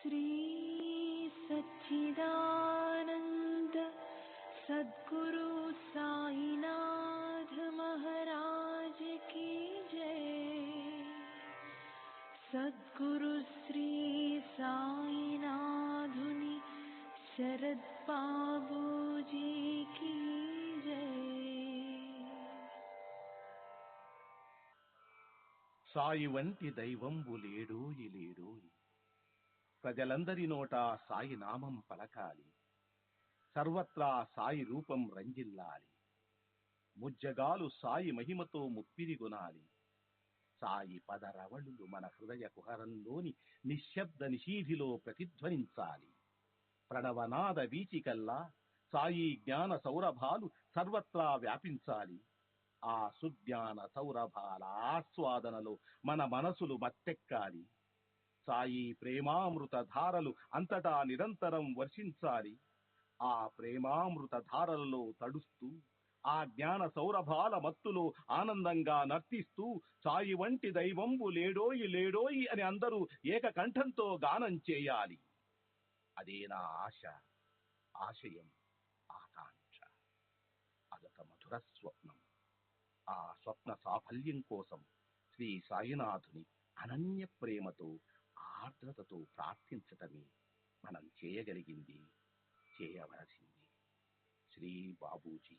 श्री सच्चिदानंद सद्गुरु साईनाथ महाराज की जय। सद्गुरु श्री साईनाथुनि शरद बाबूजी की जय। సాయి వంటి దైవంబు లేడోయి లేడోయి, ప్రజలందరి నోట సాయి నామం పలకాలి, సర్వత్రా సాయి రూపం రంజిల్లాలి, ముజ్జగాలు సాయి మహిమతో ముప్పిరి గొనాలి. సాయి పదరవళులు మన హృదయ కుహరంలోని నిశ్శబ్ద నిషీధిలో ప్రతిధ్వనించాలి. ప్రణవనాద వీచికల్లా సాయి జ్ఞాన సౌరభాలు సర్వత్రా వ్యాపించాలి. ఆ సుజ్ఞాన సౌరభాల ఆస్వాదనలో మన మనసులు మత్తెక్కాలి. సాయి ప్రేమామృత ధారలు అంతటా నిరంతరం వర్షించాలి. ఆ ప్రేమామృత ధారలలో తడుస్తూ, ఆ జ్ఞాన సౌరభాల మత్తులో ఆనందంగా నర్తిస్తూ సాయి వంటి దైవంబు లేడోయి లేడోయి అని అందరూ ఏకకంఠంతో గానం చేయాలి. అదే నా ఆశ, ఆశయం, ఆకాంక్ష. అదొక మధుర స్వప్నం. ఆ స్వప్న సాఫల్యం కోసం శ్రీ సాయినాథుని అనన్య ప్రేమతో, ఆర్ద్రతతో ప్రార్థించటమే మనం చేయగలిగింది, చేయవలసింది. శ్రీ బాబూజీ.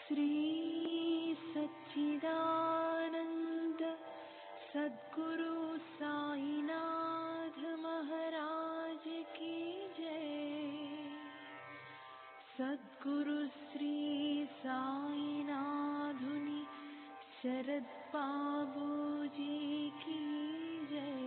श्री सच्चिदानंद सद्गुरु साईनाथ महाराज की जय। सद्गुरु श्री साईनाथुनि शरद बाबू जी की जय।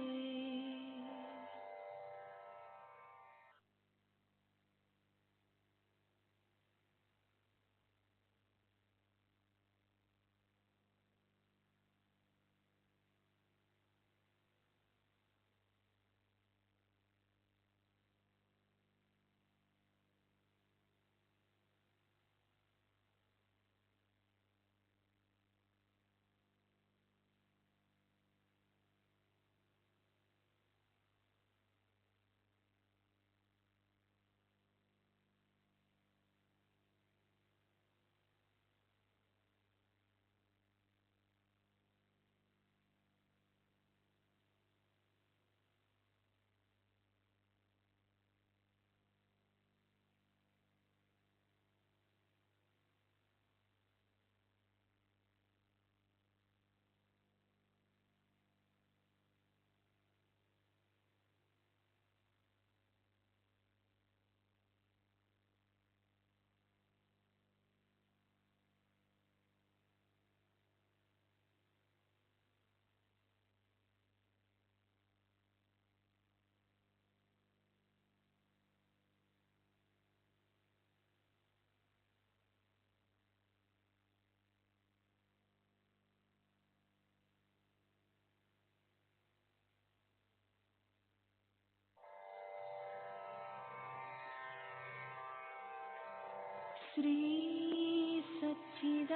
श्री सच्चिदानंद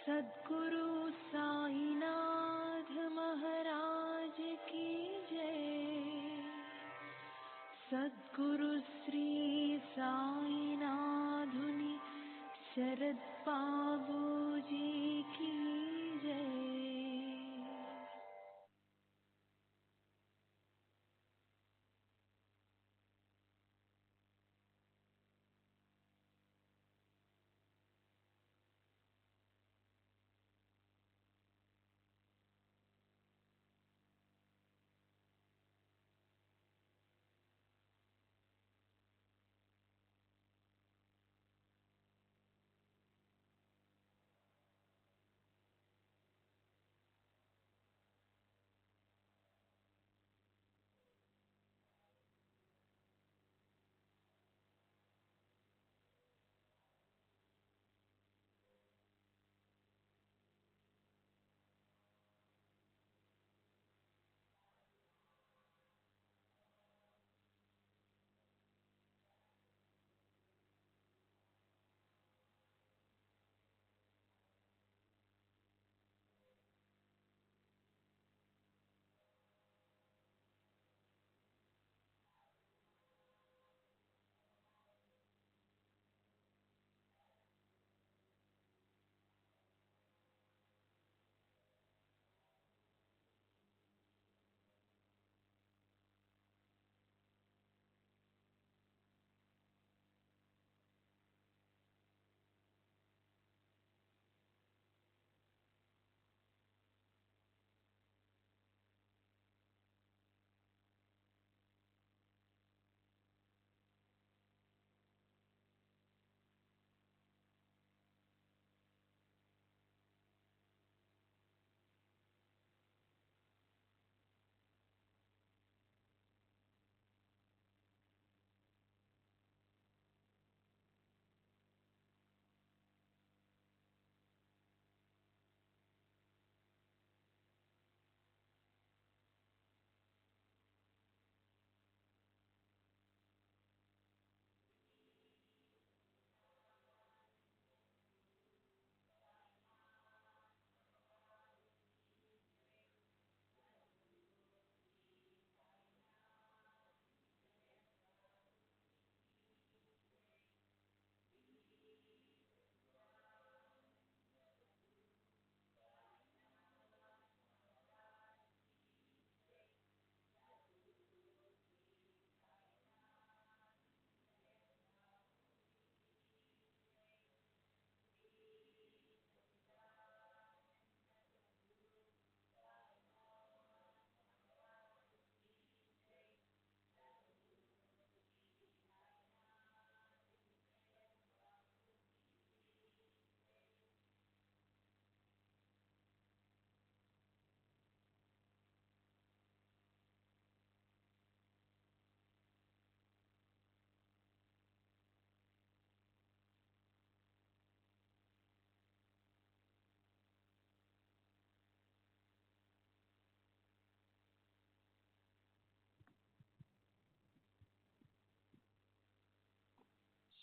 सद्गुरु साईनाथ महाराज की जय। सद्गुरु श्री साईनाथुनि शरद बाबू जी की जय।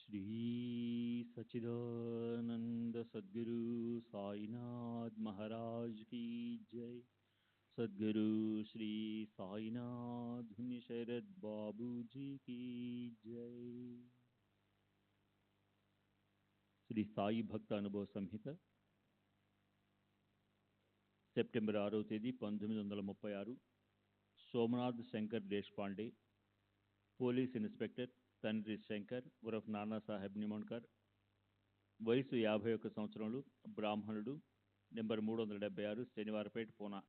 श्री सच्चिदानंद सद्गुरु साईनाथ महाराज की जय। सद्गुरु श्री साईनाथ धुनि शरद बाबू जी की जय। శ్రీ సాయి భక్త అనుభవ సంహిత సెప్టెంబర్ 6వ తేదీ 1936. సోమనాథ్ శంకర్ దేశపాండే, పోలీస్ ఇన్స్పెక్టర్, తండ్రి శంకర్ ఉరఫ్ నానాసాహెబ్ నిమోన్కర్, వయసు 51 సంవత్సరములు, బ్రాహ్మణుడు, నెంబర్ 376, శనివారపేట, పూనా.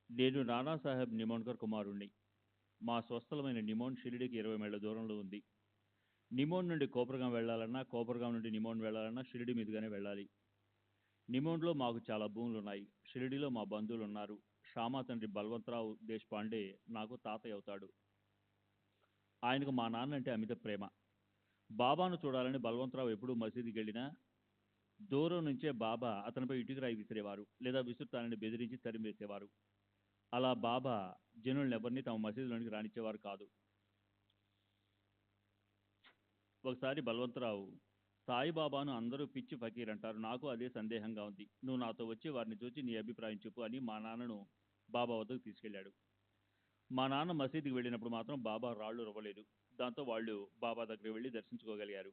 నేను నానాసాహెబ్ నిమోన్కర్ కుమారుణ్ణి. మా స్వస్థలమైన నిమోన్ షిరిడికి 20 మైళ్ళ దూరంలో ఉంది. నిమోన్ నుండి కోపర్గాం వెళ్లాలన్నా, కోపర్గాం నుండి నిమోన్ వెళ్లాలన్నా షిరిడి మీదుగానే వెళ్ళాలి. నిమోన్లో మాకు చాలా భూములు ఉన్నాయి. షిరిడిలో మా బంధువులు ఉన్నారు. షామా తండ్రి బల్వంతరావు దేశపాండే నాకు తాతయ్య అవుతాడు. ఆయనకు మా నాన్న అంటే అమిత ప్రేమ. బాబాను చూడాలని బల్వంతరావు ఎప్పుడూ మసీదుకి వెళ్ళినా దూరం నుంచే బాబా అతనిపై ఇటుకరాయి విసిరేవారు, లేదా విసురుతానని బెదిరించి తరిమేసేవారు. అలా బాబా జనులను ఎవరిని తమ మసీదులోనికి రానిచ్చేవారు కాదు. ఒకసారి బల్వంతరావు, సాయిబాబాను అందరూ పిచ్చి ఫకీర్ అంటారు, నాకు అదే సందేహంగా ఉంది, నువ్వు నాతో వచ్చి వారిని చూచి నీ అభిప్రాయం చెప్పు అని మా నాన్నను బాబా వద్దకు తీసుకెళ్లాడు. మా నాన్న మసీదుకి వెళ్ళినప్పుడు మాత్రం బాబా రాళ్లు రువ్వలేదు. దాంతో వాళ్ళు బాబా దగ్గరికి వెళ్ళి దర్శించుకోగలిగారు.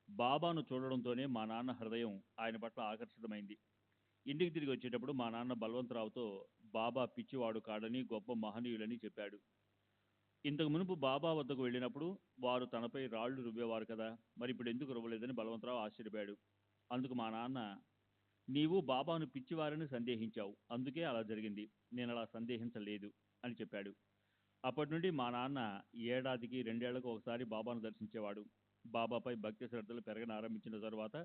బాబాను చూడడంతోనే మా నాన్న హృదయం ఆయన పట్ల ఆకర్షితమైంది. ఇంటికి తిరిగి వచ్చేటప్పుడు మా నాన్న బల్వంతరావుతో బాబా పిచ్చివాడు కాడని, గొప్ప మహనీయులని చెప్పాడు. ఇంతకు మునుపు బాబా వద్దకు వెళ్ళినప్పుడు వారు తనపై రాళ్లు రువ్వేవారు కదా, మరి ఇప్పుడు ఎందుకు రువ్వలేదని బల్వంతరావు ఆశ్చర్యపోయాడు. అందుకు మా నాన్న, నీవు బాబాను పిచ్చివారని సందేహించావు, అందుకే అలా జరిగింది, నేను అలా సందేహించలేదు అని చెప్పాడు. అప్పటి నుండి మా నాన్న ఏడాదికి 2 ఏళ్లకు ఒకసారి బాబాను దర్శించేవాడు. బాబాపై భక్తి శ్రద్ధలు పెరగనారంభించిన తరువాత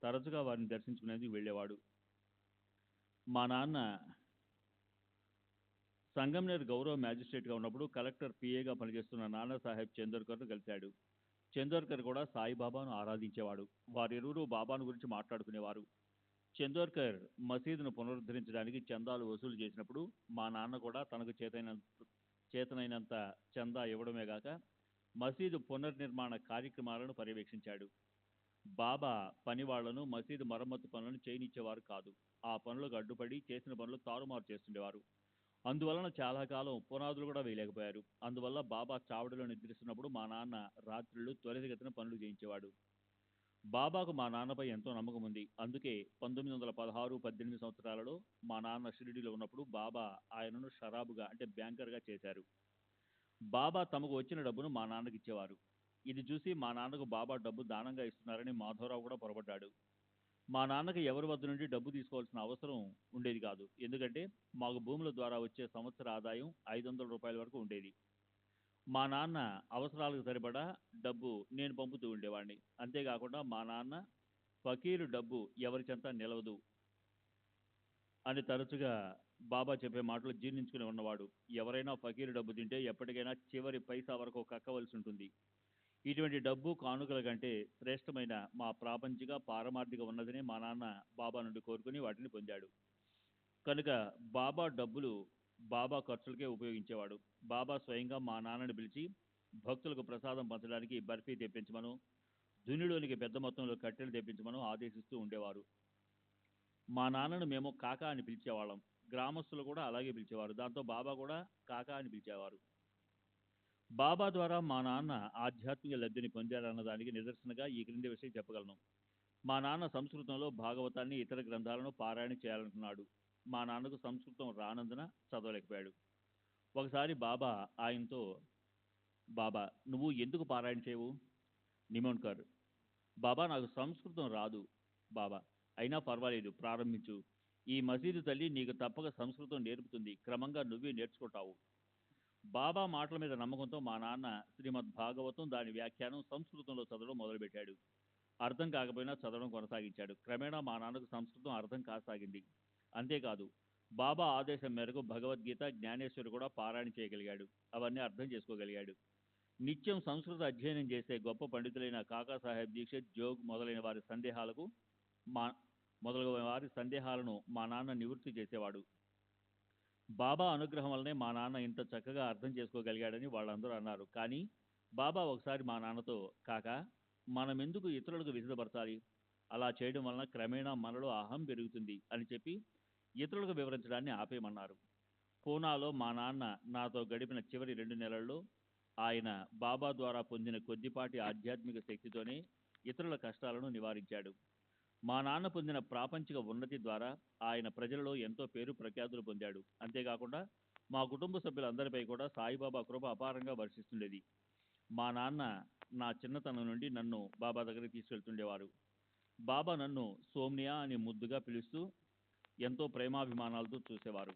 తరచుగా వారిని దర్శించుకునేందుకు వెళ్ళేవాడు. మా నాన్న సంగంనేర్ గౌరవ మ్యాజిస్ట్రేట్గా ఉన్నప్పుడు కలెక్టర్ పిఏగా పనిచేస్తున్న నానాసాహెబ్ చందోర్కర్ను కలిశాడు. చందోర్కర్ కూడా సాయిబాబాను ఆరాధించేవాడు. వారిరువురు బాబాను గురించి మాట్లాడుకునేవారు. చందోర్కర్ మసీదును పునరుద్ధరించడానికి చందాలు వసూలు చేసినప్పుడు మా నాన్న కూడా తనకు చేతనైనంత చందా ఇవ్వడమే గాక మసీదు పునర్నిర్మాణ కార్యక్రమాలను పర్యవేక్షించాడు. బాబా పనివాళ్లను మసీదు మరమ్మతు పనులను చేయనిచ్చేవారు కాదు. ఆ పనులకు అడ్డుపడి చేసిన పనులు తారుమారు చేస్తుండేవారు. అందువలన చాలా కాలం పునాదులు కూడా వేయలేకపోయారు. అందువల్ల బాబా చావడిలో నిద్రిస్తున్నప్పుడు మా నాన్న రాత్రులు త్వరితగతిన పనులు చేయించేవాడు. బాబాకు మా నాన్నపై ఎంతో నమ్మకం ఉంది. అందుకే 1916-18 సంవత్సరాలలో మా నాన్న షిరిడిలో ఉన్నప్పుడు బాబా ఆయనను షరాబుగా అంటే బ్యాంకర్గా చేశారు. బాబా తమకు వచ్చిన డబ్బును మా నాన్నకి ఇచ్చేవారు. ఇది చూసి మా నాన్నకు బాబా డబ్బు దానంగా ఇస్తున్నారని మాధవరావు కూడా పొరపడ్డాడు. మా నాన్నకి ఎవరి వద్ద నుండి డబ్బు తీసుకోవాల్సిన అవసరం ఉండేది కాదు. ఎందుకంటే మాకు భూముల ద్వారా వచ్చే సంవత్సర ఆదాయం 500 రూపాయల వరకు ఉండేది. మా నాన్న అవసరాలకు సరిపడా డబ్బు నేను పంపుతూ ఉండేవాడిని. అంతేకాకుండా మా నాన్న ఫకీరు డబ్బు ఎవరి చెంత నిలవదు అని తరచుగా బాబా చెప్పే మాటలు జీర్ణించుకుని ఉన్నవాడు. ఎవరైనా ఫకీరు డబ్బు తింటే ఎప్పటికైనా చివరి పైసా వరకు కక్కవలసి ఉంటుంది. ఇటువంటి డబ్బు కానుకల కంటే శ్రేష్టమైన మా ప్రాపంచిక పారమార్థిక ఉన్నదని మా నాన్న బాబా నుండి కోరుకుని వాటిని పొందాడు. కనుక బాబా డబ్బులు బాబా ఖర్చులకే ఉపయోగించేవాడు. బాబా స్వయంగా మా నాన్నని పిలిచి భక్తులకు ప్రసాదం పంచడానికి బర్ఫీ తెప్పించమను, దునిలోనికి పెద్ద మొత్తంలో కట్టెలు తెప్పించమను ఆదేశిస్తూ ఉండేవారు. మా నాన్నను మేము కాకా అని పిలిచేవాళ్ళం. గ్రామస్తులు కూడా అలాగే పిలిచేవారు. దాంతో బాబా కూడా కాకా అని పిలిచేవారు. బాబా ద్వారా మా నాన్న ఆధ్యాత్మిక లబ్ధిని పొందారన్న దానికి నిదర్శనగా ఈ క్రింది విషయం చెప్పగలను. మా నాన్న సంస్కృతంలో భాగవతాన్ని, ఇతర గ్రంథాలను పారాయణ చేయాలనుకున్నాడు. మా నాన్నకు సంస్కృతం రానందున చదవలేకపోయాడు. ఒకసారి బాబా ఆయనతో, బాబా నువ్వు ఎందుకు పారాయణ చేయవు? నిమోన్కర్, బాబా నాకు సంస్కృతం రాదు బాబా, అయినా పర్వాలేదు ప్రారంభించు. ఈ మసీదు తల్లి నీకు తప్పక సంస్కృతం నేర్పుతుంది, క్రమంగా నువ్వే నేర్చుకుంటావు. బాబా మాటల మీద నమ్మకంతో మా నాన్న శ్రీమద్ భాగవతం, దాని వ్యాఖ్యానం సంస్కృతంలో చదవడం మొదలుపెట్టాడు. అర్థం కాకపోయినా చదవడం కొనసాగించాడు. క్రమేణా మా నాన్నకు సంస్కృతం అర్థం కాసాగింది. అంతేకాదు బాబా ఆదేశం మేరకు భగవద్గీత, జ్ఞానేశ్వరి కూడా పారాయణ చేయగలిగాడు. అవన్నీ అర్థం చేసుకోగలిగాడు. నిత్యం సంస్కృత అధ్యయనం చేసే గొప్ప పండితులైన కాకాసాహెబ్ దీక్షిత్, జోగ్ మొదలైన వారి సందేహాలను మా నాన్న నివృత్తి చేసేవాడు. బాబా అనుగ్రహం వల్లనే మా నాన్న ఇంత చక్కగా అర్థం చేసుకోగలిగాడని వాళ్ళందరూ అన్నారు. కానీ బాబా ఒకసారి మా నాన్నతో, కాకా మనమెందుకు ఇతరులకు విసిదపరచాలి, అలా చేయడం వలన క్రమేణా మనలో అహం పెరుగుతుంది అని చెప్పి ఇతరులకు వివరించడాన్ని ఆపేయమన్నారు. పూనాలో మా నాన్న నాతో గడిపిన చివరి 2 నెలల్లో ఆయన బాబా ద్వారా పొందిన కొద్దిపాటి ఆధ్యాత్మిక శక్తితోనే ఇతరుల కష్టాలను నివారించాడు. మా నాన్న పొందిన ప్రాపంచిక ఉన్నతి ద్వారా ఆయన ప్రజలలో ఎంతో పేరు ప్రఖ్యాతులు పొందాడు. అంతేకాకుండా మా కుటుంబ సభ్యులందరిపై కూడా సాయిబాబా కృప అపారంగా వర్షిస్తుండేది. మా నాన్న నా చిన్నతనం నుండి నన్ను బాబా దగ్గరికి తీసుకెళ్తుండేవారు. బాబా నన్ను సోమ్నియా అని ముద్దుగా పిలుస్తూ ఎంతో ప్రేమాభిమానాలతో చూసేవారు.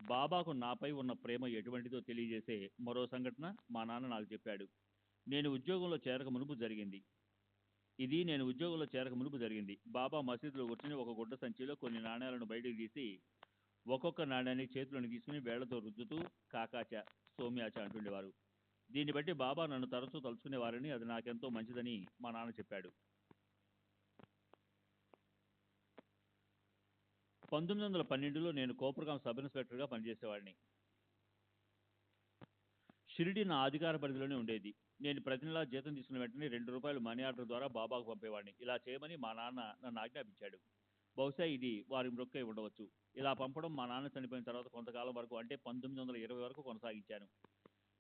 బాబాకు నాపై ఉన్న ప్రేమ ఎటువంటిదో తెలియజేసే మరో సంఘటన మా నాన్న నాకు చెప్పాడు. నేను ఉద్యోగంలో చేరక మునుపు జరిగింది. బాబా మసీదులో కూర్చుని ఒక గుడ్డ సంచిలో కొన్ని నాణ్యాలను బయటికి తీసి ఒక్కొక్క నాణ్యాన్ని చేతిలోని తీసుకుని వేళ్లతో రుద్దుతూ కాకాచ, సోమ్యాచ అంటుండేవారు. దీన్ని బట్టి బాబా నన్ను తరచూ తలుచుకునేవారని, అది నాకెంతో మంచిదని మా నాన్న చెప్పాడు. 1912లో నేను కోపర్గాం సబ్ ఇన్స్పెక్టర్గా పనిచేసేవాడిని. షిరిడి నా అధికార పరిధిలోనే ఉండేది. నేను ప్రతి నెలా జీతం తీసుకున్న వెంటనే ₹2 మనీ ఆర్డర్ ద్వారా బాబాకు పంపేవాడిని. ఇలా చేయమని మా నాన్న నన్ను ఆజ్ఞాపించాడు. బహుశా ఇది వారి మృక్కై ఉండవచ్చు. ఇలా పంపడం మా నాన్న చనిపోయిన తర్వాత కొంతకాలం వరకు, అంటే 1920 వరకు కొనసాగించాను.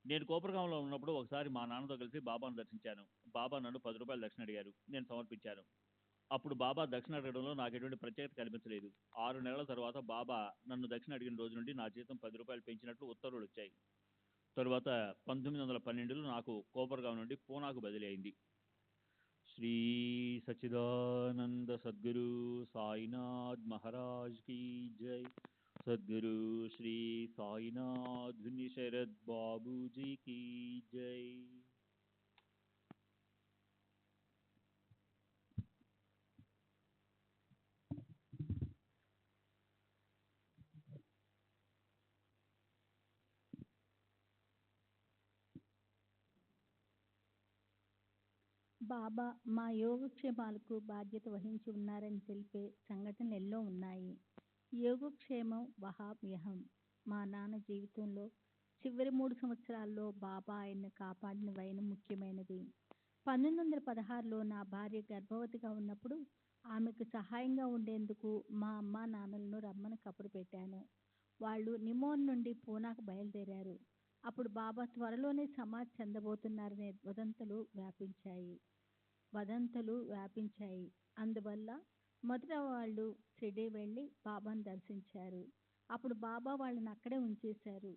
నేను కోపర్గాంలో ఉన్నప్పుడు ఒకసారి మా నాన్నతో కలిసి బాబాను దర్శించాను. బాబా నన్ను ₹10 దక్షిణ అడిగారు. నేను సమర్పించాను. అప్పుడు బాబా దక్షిణ అడగడంలో నాకు ఎటువంటి ప్రత్యేకత కనిపించలేదు. 6 నెలల తర్వాత బాబా నన్ను దక్షిణ అడిగిన రోజు నుండి నా జీతం ₹10 పెంచినట్లు ఉత్తర్వులు వచ్చాయి. తరువాత 1912లో నాకు కోపర్గాం నుండి పూనాకు బదిలీ అయింది. శ్రీ సచ్చిదానంద సద్గురు సాయినాథ్ మహారాజ్ కీ జై. సద్గురు శ్రీ సాయినాథ్ శరద్ బాబూజీ కీ జై. బాబా మా యోగక్షేమాలకు బాధ్యత వహించి ఉన్నారని తెలిపే సంఘటనలు ఎన్నో ఉన్నాయి. యోగక్షేమం వహామ్యహం. మా నాన్న జీవితంలో చివరి 3 సంవత్సరాల్లో బాబా ఆయన్ని కాపాడిన వైనం ముఖ్యమైనది. 1916లో నా భార్య గర్భవతిగా ఉన్నప్పుడు ఆమెకు సహాయంగా ఉండేందుకు మా అమ్మా నాన్నలను రమ్మని కబురు పెట్టాను. వాళ్ళు నిమోన్ నుండి పూనాకు బయలుదేరారు. అప్పుడు బాబా త్వరలోనే సమాధి చెందబోతున్నారనే వదంతులు వ్యాపించాయి. అందువల్ల మొదట వాళ్ళు షిరిడీ వెళ్ళి బాబాను దర్శించారు. అప్పుడు బాబా వాళ్ళని అక్కడే ఉంచేశారు.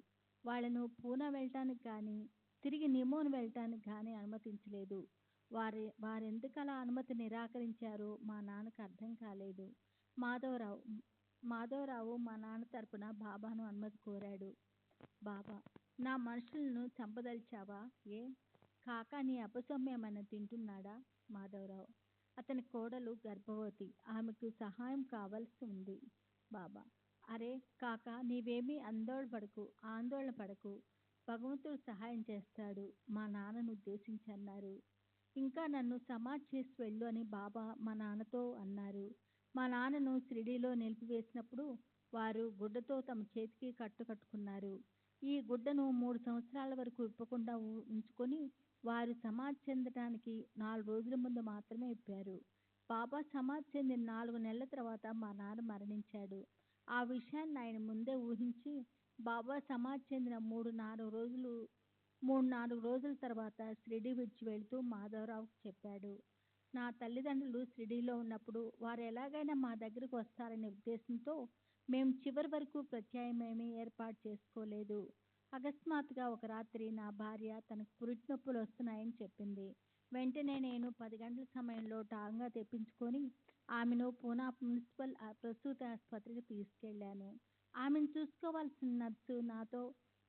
వాళ్ళను పూనా వెళ్ళటానికి కానీ తిరిగి నిమోన్ వెళ్ళటానికి కానీ అనుమతించలేదు. వారెందుకు అలా అనుమతి నిరాకరించారో మా నాన్నకు అర్థం కాలేదు. మాధవరావు మా నాన్న తరపున బాబాను అనుమతి కోరాడు. బాబా, నా మనుషులను చంపదలిచావా? ఏ కాకా నీ అపసౌమ్యమైన తింటున్నాడా? మాధవరావు, అతని కోడలు గర్భవతి, ఆమెకు సహాయం కావాల్సి ఉంది. బాబా, అరే కాకా, నీవేమీ ఆందోళన పడకు, భగవంతుడు సహాయం చేస్తాడు, మా నాన్నను ఉద్దేశించి అన్నారు. ఇంకా నన్ను సమాధి చేసి వెళ్ళు అని బాబా మా నాన్నతో అన్నారు. మా నాన్నను షిరిడీలో నిలిపివేసినప్పుడు వారు గుడ్డతో తమ చేతికి కట్టుకున్నారు. ఈ గుడ్డను 3 సంవత్సరాల వరకు విప్పకుండా ఉంచుకొని వారు సమాధి చెందటానికి 4 రోజుల ముందు మాత్రమే విప్పారు. బాబా సమాధి చెందిన 4 నెలల తర్వాత మా నాన్న మరణించాడు. ఆ విషయాన్ని ఆయన ముందే ఊహించి బాబా సమాధి చెందిన 3-4 రోజుల తర్వాత షిరిడీ విడిచి వెళుతూ మాధవరావుకు చెప్పాడు. నా తల్లిదండ్రులు షిరిడీలో ఉన్నప్పుడు వారు ఎలాగైనా మా దగ్గరకు వస్తారనే ఉద్దేశంతో మేము చివరి వరకు ప్రత్యామ్నాయం ఏర్పాటు చేసుకోలేదు. అకస్మాత్తుగా ఒక రాత్రి నా భార్య తనకు పురిటి నొప్పులు వస్తున్నాయని చెప్పింది. వెంటనే నేను 10 గంటల సమయంలో టాంగా తెప్పించుకొని ఆమెను పూనా మున్సిపల్ ప్రసూతి ఆసుపత్రికి తీసుకెళ్లాను. ఆమెను చూసుకోవాల్సిన నర్సు నాతో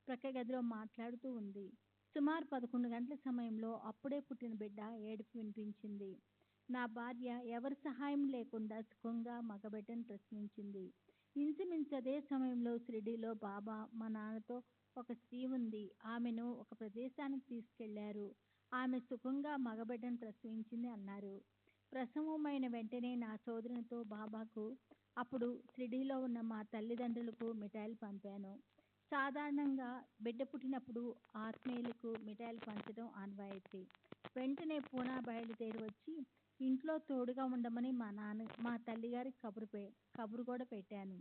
ప్రక్క గదిలో మాట్లాడుతూ ఉంది. సుమారు 11 గంటల సమయంలో అప్పుడే పుట్టిన బిడ్డ ఏడుపు వినిపించింది. నా భార్య ఎవరి సహాయం లేకుండా సుఖంగా మగబిడ్డను ప్రసవించింది. ఇంచుమించు అదే సమయంలో షిరిడీలో బాబా మా నాన్నతో ఒక స్త్రీ ఉంది, ఆమెను ఒక ప్రదేశానికి తీసుకెళ్లారు, ఆమె సుఖంగా మగబిడ్డను ప్రసవించింది అన్నారు. ప్రసవమైన వెంటనే నా సోదరునితో బాబాకు, అప్పుడు షిరిడీలో ఉన్న మా తల్లిదండ్రులకు మిఠాయిలు పంపాను. సాధారణంగా బిడ్డ పుట్టినప్పుడు ఆత్మీయులకు మిఠాయిలు పంచడం ఆనవాయితీ. వెంటనే పూనా బయలుదేరి వచ్చి ఇంట్లో తోడుగా ఉండమని మా తల్లిగారికి కబురు కూడా పెట్టాను.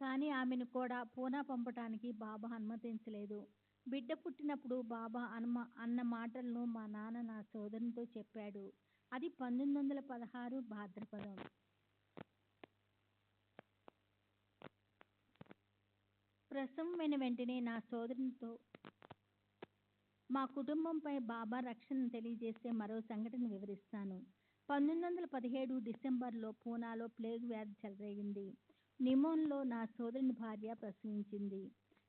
కానీ ఆమెను కూడా పూనా పంపటానికి బాబా అనుమతించలేదు. బిడ్డ పుట్టినప్పుడు బాబా అన్న మాటలను మా నాన్న నా సోదరునితో చెప్పాడు. అది 1916 భాద్రపదం. ప్రసవం అయిన వెంటనే నా సోదరునితో మా కుటుంబంపై బాబా రక్షణను తెలియజేసే మరో సంఘటన వివరిస్తాను. 1917 డిసెంబర్లో పూనాలో ప్లేగు వ్యాధి చెలరేగింది. నిమోన్లో నా సోదరుని భార్య ప్రసవించింది.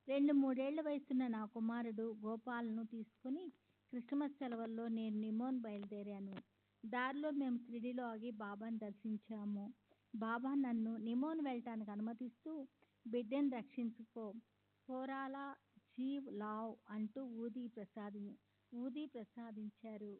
2-3 ఏళ్ల వయసున్న నా కుమారుడు గోపాల్ను తీసుకుని క్రిస్మస్ సెలవుల్లో నేను నిమోన్ బయలుదేరాను. దారిలో మేము షిరిడీలో ఆగి బాబాను దర్శించాము. బాబా నన్ను నిమోన్ వెళ్ళటానికి అనుమతిస్తూ బిడ్డను రక్షించుకో, పోరాలా జీవ్ లావ్ అంటూ ఊది ప్రసాదించారు.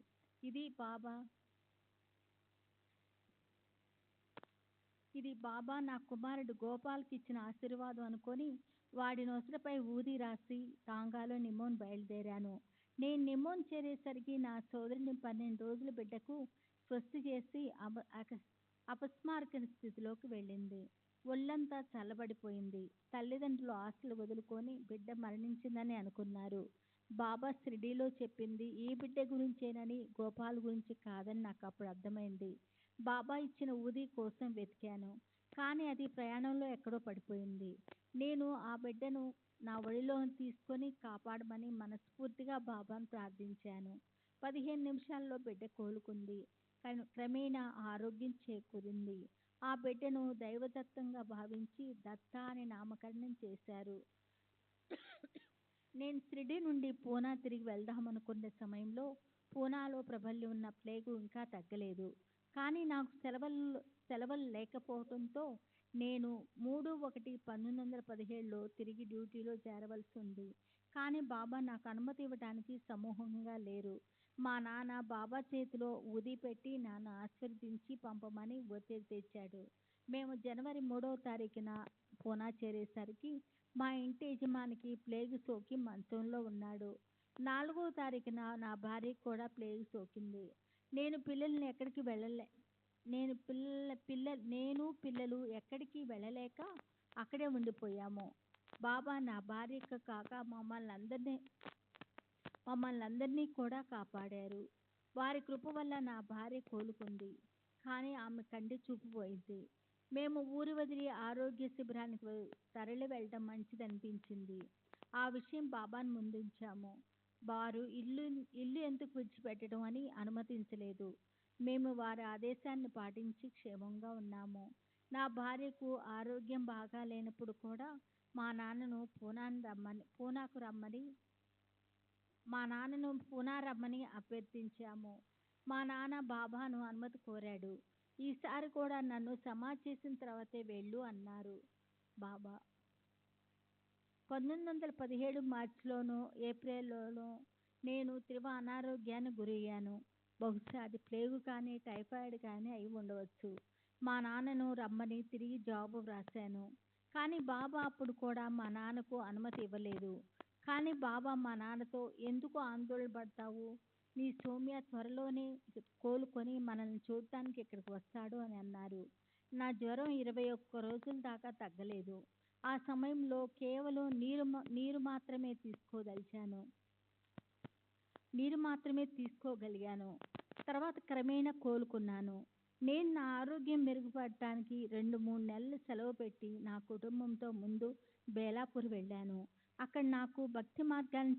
ఇది బాబా నా కుమారుడు గోపాల్కి ఇచ్చిన ఆశీర్వాదం అనుకొని వాడి నొసటపై ఊది రాసి టాంగాలో నిమోన్ బయలుదేరాను. నేను నిమోన్ చేరేసరికి నా సోదరుని 12 రోజుల బిడ్డకు స్వస్తి చేసి అపస్మారక స్థితిలోకి వెళ్ళింది. ఒళ్ళంతా చల్లబడిపోయింది. తల్లిదండ్రులు ఆశలు వదులుకొని బిడ్డ మరణించిందని అనుకున్నారు. బాబా షిరిడీలో చెప్పింది ఈ బిడ్డ గురించేనని, గోపాల్ గురించి కాదని నాకు అప్పుడు అర్థమైంది. బాబా ఇచ్చిన ఊది కోసం వెతికాను, కానీ అది ప్రయాణంలో ఎక్కడో పడిపోయింది. నేను ఆ బిడ్డను నా ఒడిలో తీసుకొని కాపాడమని మనస్ఫూర్తిగా బాబాను ప్రార్థించాను. 15 నిమిషాల్లో బిడ్డ కోలుకుంది. క్రమేణా ఆరోగ్యం చేకూరింది. ఆ బిడ్డను దైవదత్తంగా భావించి దత్తా అని నామకరణం చేశారు. నేను షిరిడీ నుండి పూనా తిరిగి వెళ్దామనుకున్న సమయంలో పూనాలో ప్రబల్యం ఉన్న ప్లేగు ఇంకా తగ్గలేదు. కానీ నాకు సెలవులు లేకపోవడంతో నేను 3/1/1917లో తిరిగి డ్యూటీలో చేరవలసి ఉంది. కానీ బాబా నాకు అనుమతి ఇవ్వడానికి సమూహంగా లేరు. మా నాన్న బాబా చేతిలో ఊది పెట్టి నన్ను ఆశీర్వదించి పంపమని ఒత్తిడి తెచ్చాడు. మేము జనవరి 3వ తారీఖున పూనా చేరేసరికి మా ఇంటి యజమానికి ప్లేగు సోకి మంచంలో ఉన్నాడు. 4వ తారీఖున నా భార్యకు కూడా ప్లేగు సోకింది. నేను పిల్లలు ఎక్కడికి వెళ్ళలేక అక్కడే ఉండిపోయాము. బాబా నా భార్యకు కాక మమ్మల్ని అందరినీ కూడా కాపాడారు. వారి కృప వల్ల నా భార్య కోలుకుంది. కానీ ఆమె కంటి చూపు పోయింది. మేము ఊరి వదిలి ఆరోగ్య శిబిరానికి తరలి వెళ్ళడం మంచిదనిపించింది. ఆ విషయం బాబాను ముందుంచాము. వారు ఇల్లు ఎందుకు విడిచిపెట్టడం అని అనుమతించలేదు. మేము వారి ఆదేశాన్ని పాటించి క్షేమంగా ఉన్నాము. నా భార్యకు ఆరోగ్యం బాగా లేనప్పుడు కూడా మా నాన్నను పూనా రమ్మని అభ్యర్థించాము. మా నాన్న బాబాను అనుమతి కోరాడు. ఈసారి కూడా నన్ను సమాధి చేసిన తర్వాతే వెళ్ళు అన్నారు బాబా. 1917 మార్చిలోనో ఏప్రిల్లోనో నేను తీవ్ర అనారోగ్యానికి గురయ్యాను. బహుశా అది ప్లేగు కానీ టైఫాయిడ్ కానీ అయి ఉండవచ్చు. మా నాన్నను రమ్మని తిరిగి జవాబు వ్రాశాను. కానీ బాబా అప్పుడు కూడా మా నాన్నకు అనుమతి ఇవ్వలేదు. కానీ బాబా మా నాన్నతో ఎందుకు ఆందోళన పడతావు, నీ సౌమ్య త్వరలోనే కోలుకొని మనల్ని చూడటానికి ఇక్కడికి వస్తాడు అని అన్నారు. నా జ్వరం 21 రోజుల దాకా తగ్గలేదు. ఆ సమయంలో కేవలం నీరు మాత్రమే తీసుకోగలిగాను. తర్వాత క్రమేణా కోలుకున్నాను. నేను నా ఆరోగ్యం మెరుగుపడటానికి 2-3 నెలలు సెలవు పెట్టి నా కుటుంబంతో ముందు బేలాపూర్ వెళ్ళాను. అక్కడ నాకు భక్తి మార్గాన్ని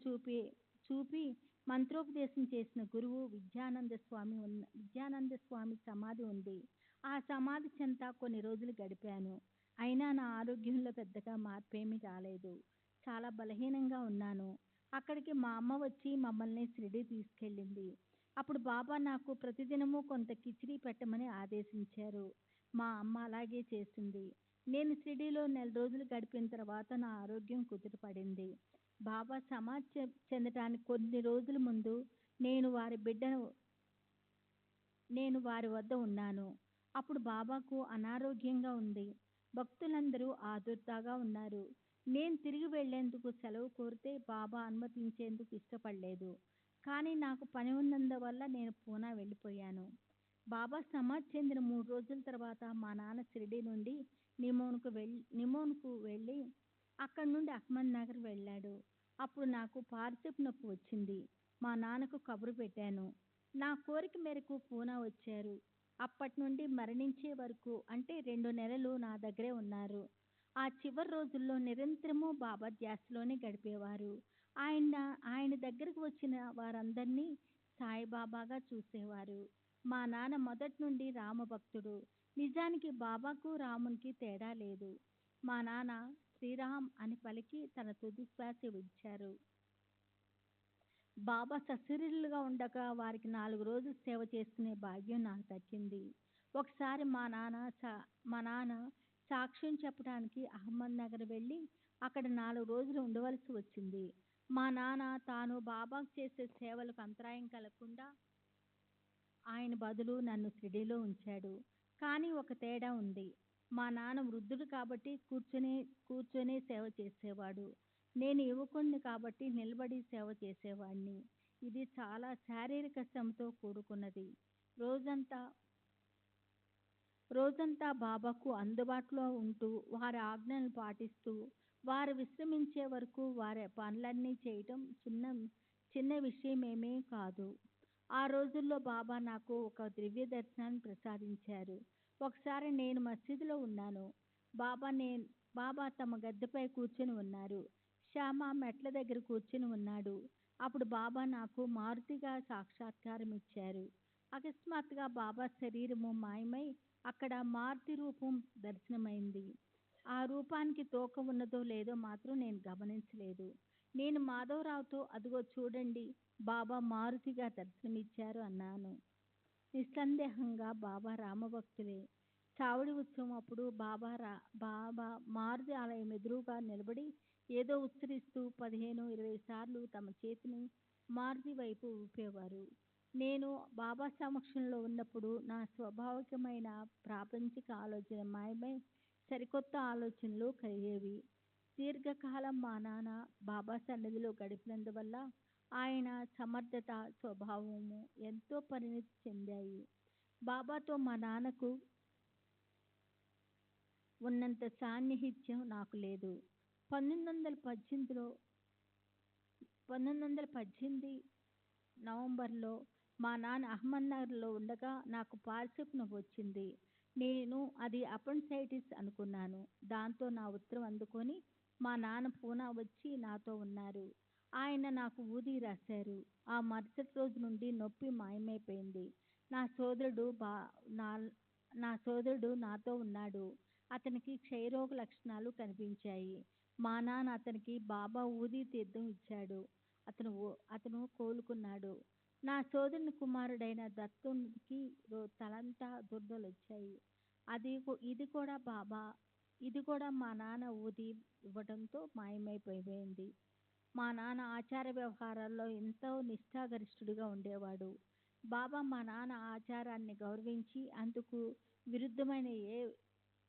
చూపి మంత్రోపదేశం చేసిన గురువు విద్యానంద స్వామి సమాధి ఉంది. ఆ సమాధి చెంత కొన్ని రోజులు గడిపాను. అయినా నా ఆరోగ్యంలో పెద్దగా మార్పేమీ రాలేదు. చాలా బలహీనంగా ఉన్నాను. అక్కడికి మా అమ్మ వచ్చి మమ్మల్ని షిరిడీ తీసుకెళ్ళింది. అప్పుడు బాబా నాకు ప్రతిదినము కొంత కిచిడీ పెట్టమని ఆదేశించారు. మా అమ్మ అలాగే చేసింది. నేను షిరిడీలో 1 నెల రోజులు గడిపిన తర్వాత నా ఆరోగ్యం కుదుటపడింది. బాబా సమాధి చెందటానికి కొన్ని రోజుల ముందు నేను వారి వద్ద ఉన్నాను. అప్పుడు బాబాకు అనారోగ్యంగా ఉంది. భక్తులందరూ ఆదుర్దాగా ఉన్నారు. నేను తిరిగి వెళ్లేందుకు సెలవు కోరితే బాబా అనుమతించేందుకు ఇష్టపడలేదు. కానీ నాకు పని ఉన్నందువల్ల నేను పూనా వెళ్ళిపోయాను. బాబా సమాధి చెందిన 3 రోజుల తర్వాత మా నాన్న షిరిడీ నుండి నిమోన్కు వెళ్ళి అక్కడి నుండి అహ్మద్ నగర్ వెళ్ళాడు. అప్పుడు నాకు పార్శ్వపు నొప్పి వచ్చింది. మా నాన్నకు కబురు పెట్టాను. నా కోరిక మేరకు పూనా వచ్చారు. అప్పటి నుండి మరణించే వరకు అంటే 2 నెలలు నా దగ్గరే ఉన్నారు. ఆ చివరి రోజుల్లో నిరంతరము బాబా ధ్యాసలోనే గడిపేవారు. ఆయన ఆయన దగ్గరకు వచ్చిన వారందరినీ సాయిబాబాగా చూసేవారు. మా నాన్న మొదటి నుండి రామభక్తుడు. నిజానికి బాబాకు రామునికి తేడా లేదు. మా నాన్న శ్రీరామ్ అని పలికి తన తుది శ్వాస విడిచారు. బాబా సశరీరులుగా ఉండగా వారికి 4 రోజులు సేవ చేసుకునే భాగ్యం నాకు దక్కింది. ఒకసారి మా నాన్న సాక్ష్యం చెప్పడానికి అహ్మద్ నగర్ వెళ్ళి అక్కడ 4 రోజులు ఉండవలసి వచ్చింది. మా నాన్న తాను బాబాకు చేసే సేవలకు అంతరాయం కలగకుండా ఆయన బదులు నన్ను షిరిడీలో ఉంచాడు. కానీ ఒక తేడా ఉంది. మా నాన్న వృద్ధుడు కాబట్టి కూర్చొనే సేవ చేసేవాడు. నేను యువకుణ్ణి కాబట్టి నిలబడి సేవ చేసేవాడిని. ఇది చాలా శారీరక శ్రమతో కూడుకున్నది. రోజంతా బాబాకు అందుబాటులో ఉంటూ వారి ఆజ్ఞలను పాటిస్తూ వారు విశ్రమించే వరకు వారి పనులన్నీ చేయటం చిన్న విషయమేమీ కాదు. ఆ రోజుల్లో బాబా నాకు ఒక దివ్య దర్శనాన్ని ప్రసాదించారు. ఒకసారి నేను మసీదులో ఉన్నాను. బాబా తమ గద్దెపై కూర్చొని ఉన్నారు. శ్యామ మెట్ల దగ్గర కూర్చొని ఉన్నాడు. అప్పుడు బాబా నాకు మారుతిగా సాక్షాత్కారం ఇచ్చారు. అకస్మాత్తుగా బాబా శరీరము మాయమై అక్కడ మారుతి రూపం దర్శనమైంది. ఆ రూపానికి తోక ఉన్నదో లేదో మాత్రం నేను గమనించలేదు. నేను మాధవరావుతో అదిగో చూడండి బాబా మారుతిగా దర్శనమిచ్చారు అన్నాను. నిస్సందేహంగా బాబా రామభక్తులే. చావుడి ఉత్సవం అప్పుడు బాబా మారుతి ఆలయం ఎదురుగా నిలబడి ఏదో ఉచ్చరిస్తూ 15-20 సార్లు తమ చేతిని మారుతి వైపు ఊపేవారు. నేను బాబా సమక్షంలో ఉన్నప్పుడు నా స్వాభావికమైన ప్రాపంచిక ఆలోచన మాయమై సరికొత్త ఆలోచనలు కలిగేవి. దీర్ఘకాలం మా నాన్న బాబా సన్నిధిలో గడిపినందువల్ల ఆయన సమర్థత, స్వభావము ఎంతో పరిణతి చెందాయి. బాబాతో మా నాన్నకు ఉన్నంత సాన్నిహిత్యం నాకు లేదు. 1918 నవంబర్లో మా నాన్న అహ్మద్నగర్లో ఉండగా నాకు పార్శ్వపు నొప్పి వచ్చింది. నేను అది అపెండిసైటిస్ అనుకున్నాను. దాంతో నా ఉత్తరం అందుకొని మా నాన్న పూనా వచ్చి నాతో ఉన్నారు. ఆయన నాకు ఊది రాశారు. ఆ మరుసటి రోజు నుండి నొప్పి మాయమైపోయింది. నా సోదరుడు నాతో ఉన్నాడు. అతనికి క్షయరోగ లక్షణాలు కనిపించాయి. మా నాన్న అతనికి బాబా ఊది తీర్థం ఇచ్చాడు. అతను కోలుకున్నాడు. నా సోదరుని కుమారుడైన దత్తునికి తలంతా దురదలు వచ్చాయి. ఇది కూడా మా నాన్న ఊది ఇవ్వడంతో మాయమైపోయింది. మా నాన్న ఆచార వ్యవహారాల్లో ఎంతో నిష్ఠాగరిష్ఠుడిగా ఉండేవాడు. బాబా మా నాన్న ఆచారాన్ని గౌరవించి అందుకు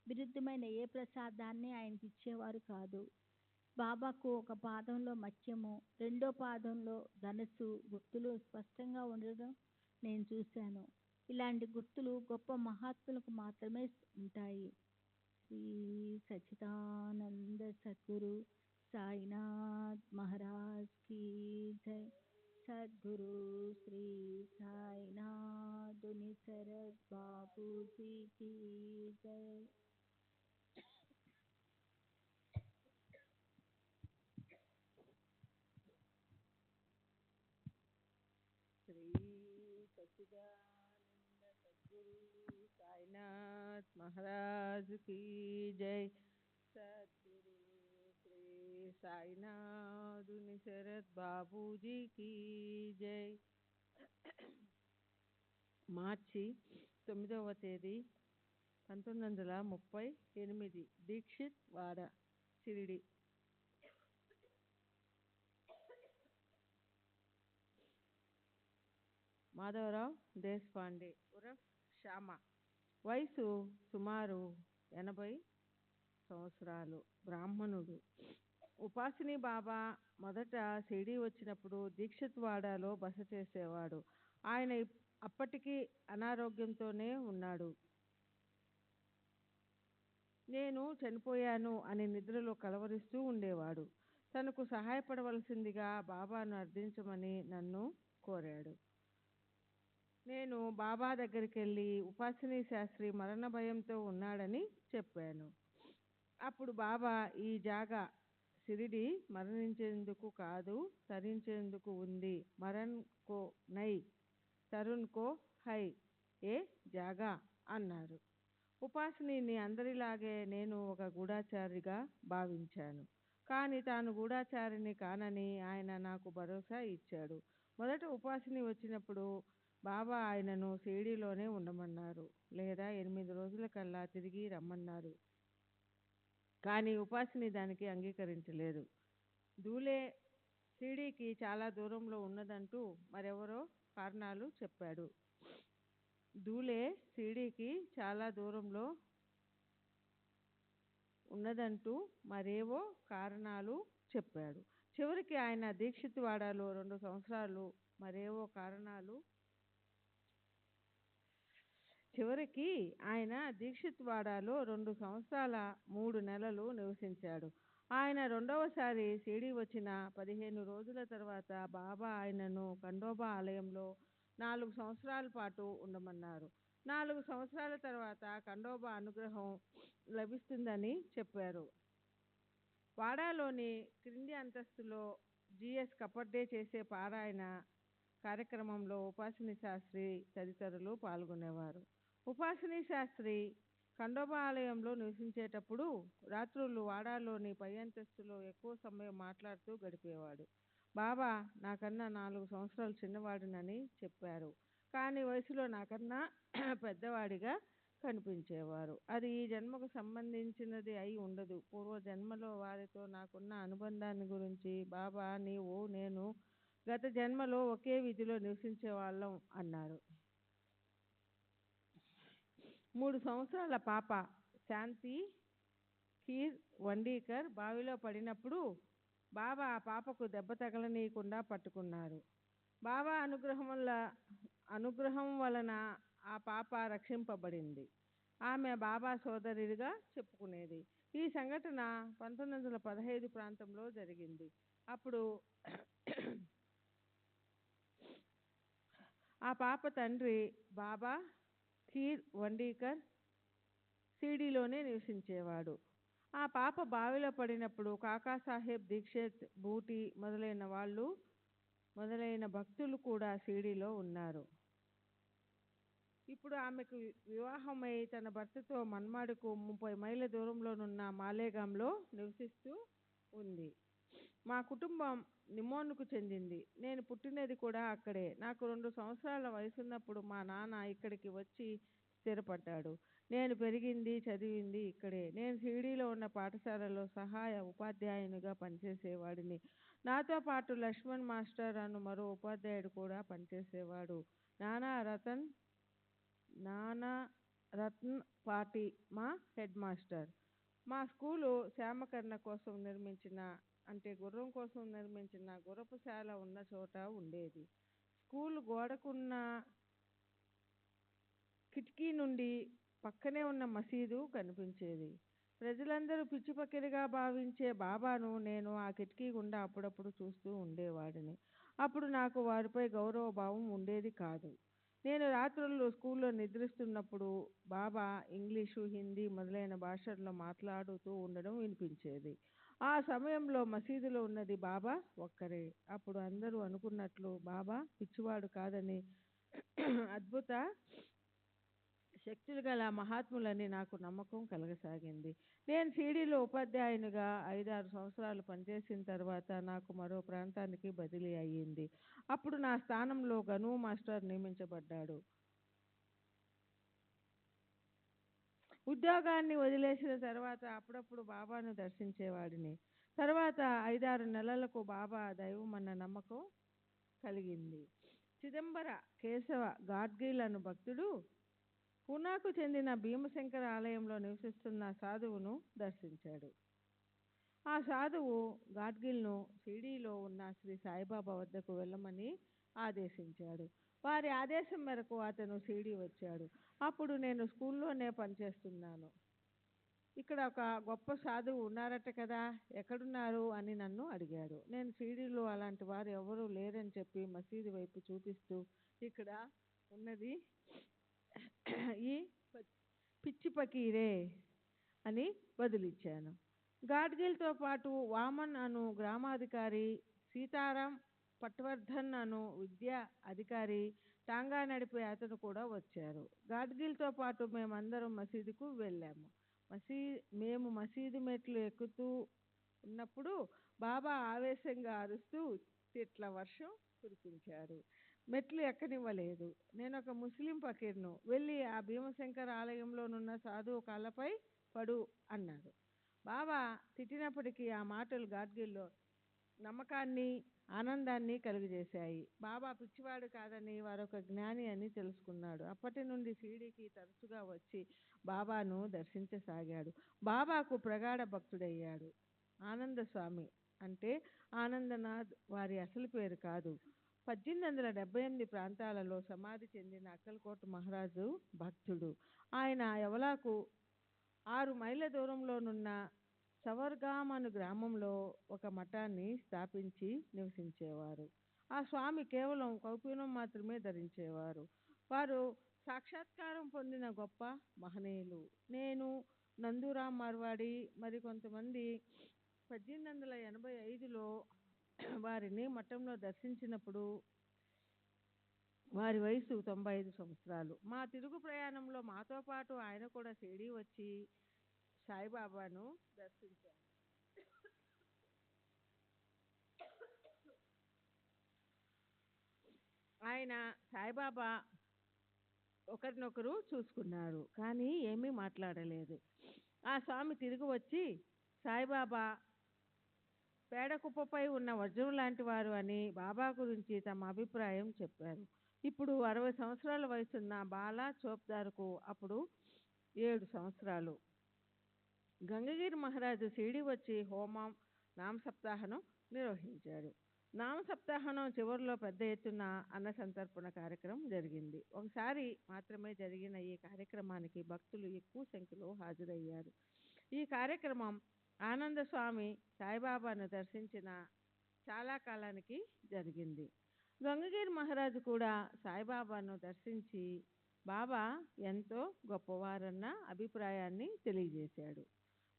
విరుద్ధమైన ఏ ప్రసాదాన్ని ఆయనకి ఇచ్చేవారు కాదు. బాబాకు ఒక పాదంలో మత్స్యము, రెండో పాదంలో ధనుస్సు గుర్తులు స్పష్టంగా ఉండడం నేను చూశాను. ఇలాంటి గుర్తులు గొప్ప మహాత్ములకు మాత్రమే ఉంటాయి. శ్రీ సచ్చిదానంద సద్గురు సాయినాథ్ మహారాజ్ కీ జై. సద్గురు శ్రీ సాయినాథుని శరత్ బాబూజీ కీ జై. శ్రీ సచ్చిదానంద సద్గురు సాయినాథ్ మహారాజ్ కీ జై. సద్గురు శ్రీ సాయినాథుని శరత్ బాబూజీ కీ జై. మార్చి 9వ తేదీ 1938 దీక్షిత్ వాడ షిరిడి. మాధవరావు దేశపాండే ఉరఫ్ శ్యామ. వయసు సుమారు 80 సంవత్సరాలు, బ్రాహ్మణుడు. ఉపాసిని బాబా మొదట షిరిడీ వచ్చినప్పుడు దీక్షిత్ వాడాలో బస చేసేవాడు. ఆయన అప్పటికి అనారోగ్యంతోనే ఉన్నాడు. నేను చనిపోయాను అని నిద్రలో కలవరిస్తూ ఉండేవాడు. తనకు సహాయపడవలసిందిగా బాబాను అర్థించమని నన్ను కోరాడు. నేను బాబా దగ్గరికి వెళ్ళి ఉపాసిని శాస్త్రి మరణ భయంతో ఉన్నాడని చెప్పాను. అప్పుడు బాబా, ఈ జాగా షిరిడి మరణించేందుకు కాదు, తరించేందుకు ఉంది. మరణ్ కో నై, తరుణ్ కో హై ఏ జాగా అన్నారు. ఉపాసిని అందరిలాగే నేను ఒక గూఢాచారిగా భావించాను. కానీ తాను గూఢాచారిని కానని ఆయన నాకు భరోసా ఇచ్చాడు. మొదట ఉపాసిని వచ్చినప్పుడు బాబా ఆయనను షిరిడీలోనే ఉండమన్నారు, లేదా 8 రోజులకల్లా తిరిగి రమ్మన్నారు. కానీ ఉపాసిని దానికి అంగీకరించలేదు. దూలే షిరిడీకి చాలా దూరంలో ఉన్నదంటూ మరెవరో కారణాలు చెప్పాడు. దూలే షిరిడీకి చాలా దూరంలో ఉన్నదంటూ మరేవో కారణాలు చెప్పాడు. చివరికి ఆయన దీక్షిత్ వాడాలో 2 సంవత్సరాలు మరేవో కారణాలు చివరికి ఆయన దీక్షిత్ వాడాలో 2 సంవత్సరాల 3 నెలలు నివసించాడు. ఆయన రెండవసారి షిరిడీ వచ్చిన 15 రోజుల తర్వాత బాబా ఆయనను ఖండోబా ఆలయంలో 4 సంవత్సరాల పాటు ఉండమన్నారు. 4 సంవత్సరాల తర్వాత ఖండోబా అనుగ్రహం లభిస్తుందని చెప్పారు. వాడాలోని క్రింది అంతస్తులో జిఎస్ కపర్డే చేసే పారాయణ కార్యక్రమంలో ఉపాసిని శాస్త్రి తదితరులు పాల్గొనేవారు. ఉపాసిని శాస్త్రి ఖండోబా ఆలయంలో నివసించేటప్పుడు రాత్రులు వాడాలోని పై అంతస్తులో ఎక్కువ సమయం మాట్లాడుతూ గడిపేవాడు. బాబా నాకన్నా 4 సంవత్సరాలు చిన్నవాడినని చెప్పారు. కానీ వయసులో నాకన్నా పెద్దవాడిగా కనిపించేవారు. అది ఈ జన్మకు సంబంధించినది అయి ఉండదు. పూర్వ జన్మలో వారితో నాకున్న అనుబంధాన్ని గురించి బాబా, నీవు నేను గత జన్మలో ఒకే వీధిలో నివసించే వాళ్ళం అన్నారు. 3 సంవత్సరాల పాప శాంతి ఖీర్ వండీకర్ బావిలో పడినప్పుడు బాబా ఆ పాపకు దెబ్బ తగలనీయకుండా పట్టుకున్నారు. బాబా అనుగ్రహం వలన ఆ పాప రక్షింపబడింది. ఆమె బాబా సోదరిగా చెప్పుకునేది. ఈ సంఘటన 1915 ప్రాంతంలో జరిగింది. అప్పుడు ఆ పాప తండ్రి బాబా ఖీర్ వండీకర్ షిరిడీలోనే నివసించేవాడు. ఆ పాప బావిలో పడినప్పుడు కాకాసాహెబ్ దీక్షిత్, బూటి మొదలైన భక్తులు కూడా షిరిడీలో ఉన్నారు. ఇప్పుడు ఆమెకు వివాహమై తన భర్తతో మన్మాడుకు 30 మైళ్ళ దూరంలోనున్న మాలేగాంలో నివసిస్తూ ఉంది. మా కుటుంబం నిమోన్కు చెందింది. నేను పుట్టినది కూడా అక్కడే. నాకు 2 సంవత్సరాల వయసున్నప్పుడు మా నాన్న ఇక్కడికి వచ్చి స్థిరపడ్డాడు. నేను పెరిగింది, చదివింది ఇక్కడే. నేను షిరిడీలో ఉన్న పాఠశాలలో సహాయ ఉపాధ్యాయునిగా పనిచేసేవాడిని. నాతో పాటు లక్ష్మణ్ మాస్టర్ అను మరో ఉపాధ్యాయుడు కూడా పనిచేసేవాడు. నానా రత్న్ పాటి మా హెడ్ మాస్టర్. మా స్కూలు శ్యామకర్ణ కోసం గుర్రం కోసం నిర్మించిన గుర్రపుశాల ఉన్న చోట ఉండేది. స్కూలు గోడకున్న కిటికీ నుండి పక్కనే ఉన్న మసీదు కనిపించేది. ప్రజలందరూ పిచ్చిపక్కిరిగా భావించే బాబాను నేను ఆ కిటికీ గుండా అప్పుడప్పుడు చూస్తూ ఉండేవాడిని. అప్పుడు నాకు వారిపై గౌరవ భావం ఉండేది కాదు. నేను రాత్రుల్లో స్కూల్లో నిద్రిస్తున్నప్పుడు బాబా ఇంగ్లీషు, హిందీ మొదలైన భాషల్లో మాట్లాడుతూ ఉండడం వినిపించేది. ఆ సమయంలో మసీదులో ఉన్నది బాబా ఒక్కరే. అప్పుడు అందరూ అనుకున్నట్లు బాబా పిచ్చివాడు కాదని, అద్భుత శక్తులు గల మహాత్ములని నాకు నమ్మకం కలగసాగింది. నేను షిరిడీలో ఉపాధ్యాయునిగా 5-6 సంవత్సరాలు పనిచేసిన తర్వాత నాకు మరో ప్రాంతానికి బదిలీ అయ్యింది. అప్పుడు నా స్థానంలో గను మాస్టర్ నియమించబడ్డాడు. ఉద్యోగాన్ని వదిలేసిన తర్వాత అప్పుడప్పుడు బాబాను దర్శించేవాడిని. తర్వాత 5-6 నెలలకు బాబా దైవం అన్న నమ్మకం కలిగింది. చిదంబర కేశవ గాడ్గిల్ అను భక్తుడు పూనాకు చెందిన భీమశంకర ఆలయంలో నివసిస్తున్న సాధువును దర్శించాడు. ఆ సాధువు గాడ్గిల్ను షిరిడీలో ఉన్న శ్రీ సాయిబాబా వద్దకు వెళ్ళమని ఆదేశించాడు. వారి ఆదేశం మేరకు అతను షిరిడీ వచ్చాడు. అప్పుడు నేను స్కూల్లోనే పనిచేస్తున్నాను. ఇక్కడ ఒక గొప్ప సాధువు ఉన్నారట కదా, ఎక్కడున్నారు అని నన్ను అడిగాడు. నేను షిరిడీలో అలాంటి వారు ఎవరూ లేరని చెప్పి మసీదు వైపు చూపిస్తూ, ఇక్కడ ఉన్నది ఈ పిచ్చి పకీరే అని బదులిచ్చాను. గాడ్గిల్తో పాటు వామన్ అను గ్రామాధికారి, సీతారాం పట్వర్ధన్ అను విద్యా అధికారి, టాంగా నడిపే అతను కూడా వచ్చారు. గాడ్గిల్తో పాటు మేమందరం మసీదుకు వెళ్ళాము. మేము మసీదు మెట్లు ఎక్కుతూ ఉన్నప్పుడు బాబా ఆవేశంగా అరుస్తూ తిట్ల వర్షం కురిపించారు. మెట్లు ఎక్కనివ్వలేదు. నేను ఒక ముస్లిం ఫకీర్ను, వెళ్ళి ఆ భీమశంకర ఆలయంలోనున్న సాధువు కాళ్ళపై పడు అన్నాడు. బాబా తిట్టినప్పటికీ ఆ మాటలు గాడ్గిల్లో నమ్మకాన్ని, ఆనందాన్ని కలుగజేశాయి. బాబా పిచ్చివాడు కాదని, వారొక జ్ఞాని అని తెలుసుకున్నాడు. అప్పటి నుండి షిరిడీకి తరచుగా వచ్చి బాబాను దర్శించసాగాడు. బాబాకు ప్రగాఢ భక్తుడయ్యాడు. ఆనంద స్వామి అంటే ఆనందనాథ్ వారి అసలు పేరు కాదు. 1878 ప్రాంతాలలో సమాధి చెందిన అక్కల్కోట్ మహారాజు భక్తుడు. ఆయన యవలాకు 6 మైళ్ళ దూరంలోనున్న సవర్గాం అను గ్రామంలో ఒక మఠాన్ని స్థాపించి నివసించేవారు. ఆ స్వామి కేవలం కౌపీనం మాత్రమే ధరించేవారు. వారు సాక్షాత్కారం పొందిన గొప్ప మహనీయులు. నేను, నందూరాం మార్వాడి మరి కొంతమంది 1885లో వారిని మఠంలో దర్శించినప్పుడు వారి వయసు 95 సంవత్సరాలు. మా తిరుగు ప్రయాణంలో మాతో పాటు ఆయన కూడా షిరిడీ వచ్చి సాయిబాబాను దర్శించారు. ఆయన సాయిబాబా ఒకరినొకరు చూసుకున్నారు, కానీ ఏమీ మాట్లాడలేదు. ఆ స్వామి తిరిగి వచ్చి సాయిబాబా పేడకుప్పపై ఉన్న వజ్రం లాంటి వారు అని బాబా గురించి తమ అభిప్రాయం చెప్పారు. ఇప్పుడు 60 సంవత్సరాల వయసున్న బాలా చోప్దార్కు అప్పుడు 7 సంవత్సరాలు. గంగగిరి మహారాజు షిరిడీ వచ్చి హోమం, నామ సప్తాహనం నిర్వహించాడు. నామ సప్తాహనం చివరిలో పెద్ద ఎత్తున అన్న సంతర్పణ కార్యక్రమం జరిగింది. ఒకసారి మాత్రమే జరిగిన ఈ కార్యక్రమానికి భక్తులు ఎక్కువ సంఖ్యలో హాజరయ్యారు. ఈ కార్యక్రమం ఆనంద స్వామి సాయిబాబాను దర్శించిన చాలా కాలానికి జరిగింది. గంగగిరి మహారాజు కూడా సాయిబాబాను దర్శించి బాబా ఎంతో గొప్పవారన్న అభిప్రాయాన్ని తెలియజేశాడు.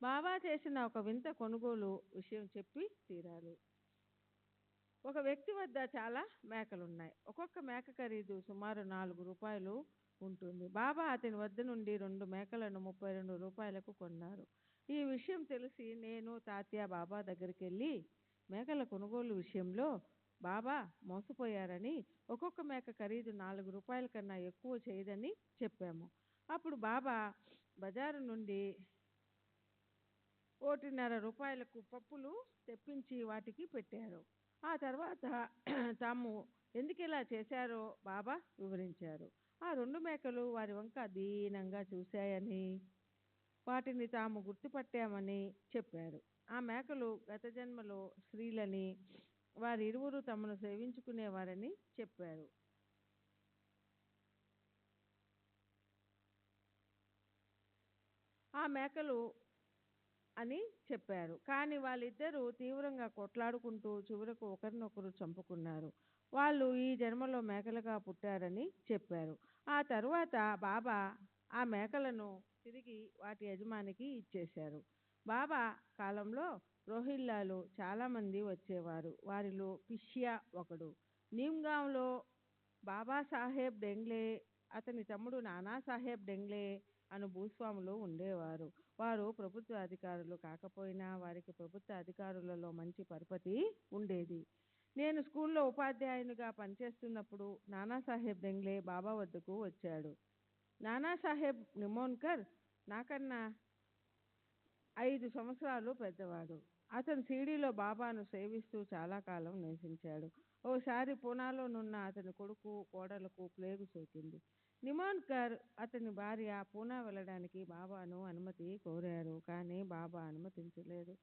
బాబా చేసిన ఒక వింత కొనుగోలు విషయం చెప్పి తీరాలి. ఒక వ్యక్తి వద్ద చాలా మేకలున్నాయి. ఒక్కొక్క మేక ఖరీదు సుమారు 4 రూపాయలు ఉంటుంది. బాబా అతని వద్ద నుండి 2 మేకలను 32 రూపాయలకు కొన్నారు. ఈ విషయం తెలిసి నేను, తాత్య బాబా దగ్గరికి వెళ్ళి మేకల కొనుగోలు విషయంలో బాబా మోసపోయారని, ఒక్కొక్క మేక ఖరీదు 4 రూపాయల కన్నా ఎక్కువ చేయదని చెప్పాము. అప్పుడు బాబా బజారు నుండి 1.5 రూపాయలకు పప్పులు తెప్పించి వాటికి పెట్టారు. ఆ తర్వాత తాము ఎందుకు ఇలా చేశారో బాబా వివరించారు. ఆ 2 మేకలు వారి వంక దీనంగా చూశాయని, వాటిని తాము గుర్తుపట్టామని చెప్పారు. ఆ మేకలు గత జన్మలో స్త్రీలని, వారిరువురు తమను సేవించుకునేవారని చెప్పారు. ఆ మేకలు అని చెప్పారు. కానీ వాళ్ళిద్దరూ తీవ్రంగా కొట్లాడుకుంటూ చివరకు ఒకరినొకరు చంపుకున్నారు. వాళ్ళు ఈ జన్మలో మేకలుగా పుట్టారని చెప్పారు. ఆ తరువాత బాబా ఆ మేకలను తిరిగి వాటి యజమానికి ఇచ్చేశారు. బాబా కాలంలో రోహిల్లాలు చాలామంది వచ్చేవారు. వారిలో పిష్యా ఒకడు. నీమ్గాంలో బాబాసాహెబ్ డెంగ్లే, అతని తమ్ముడు నానాసాహెబ్ డెంగ్లే అను భూస్వాములు ఉండేవారు. వారు ప్రభుత్వ అధికారులు కాకపోయినా వారికి ప్రభుత్వ అధికారులలో మంచి పరపతి ఉండేది. నేను స్కూల్లో ఉపాధ్యాయునిగా పనిచేస్తున్నప్పుడు నానాసాహెబ్ డెంగ్లే బాబా వద్దకు వచ్చాడు. నానాసాహెబ్ నిమోన్కర్ నాకన్నా 5 సంవత్సరాలు పెద్దవాడు. అతను షిరిడీలో బాబాను సేవిస్తూ చాలా కాలం నివసించాడు. ఓసారి పూనాలోనున్న అతని కొడుకు కోడలకు ప్లేగు సోకింది. నిమోన్కర్ అతని భార్య పూనా వెళ్ళడానికి బాబాను అనుమతి కోరారు, కానీ బాబా అనుమతించలేదు.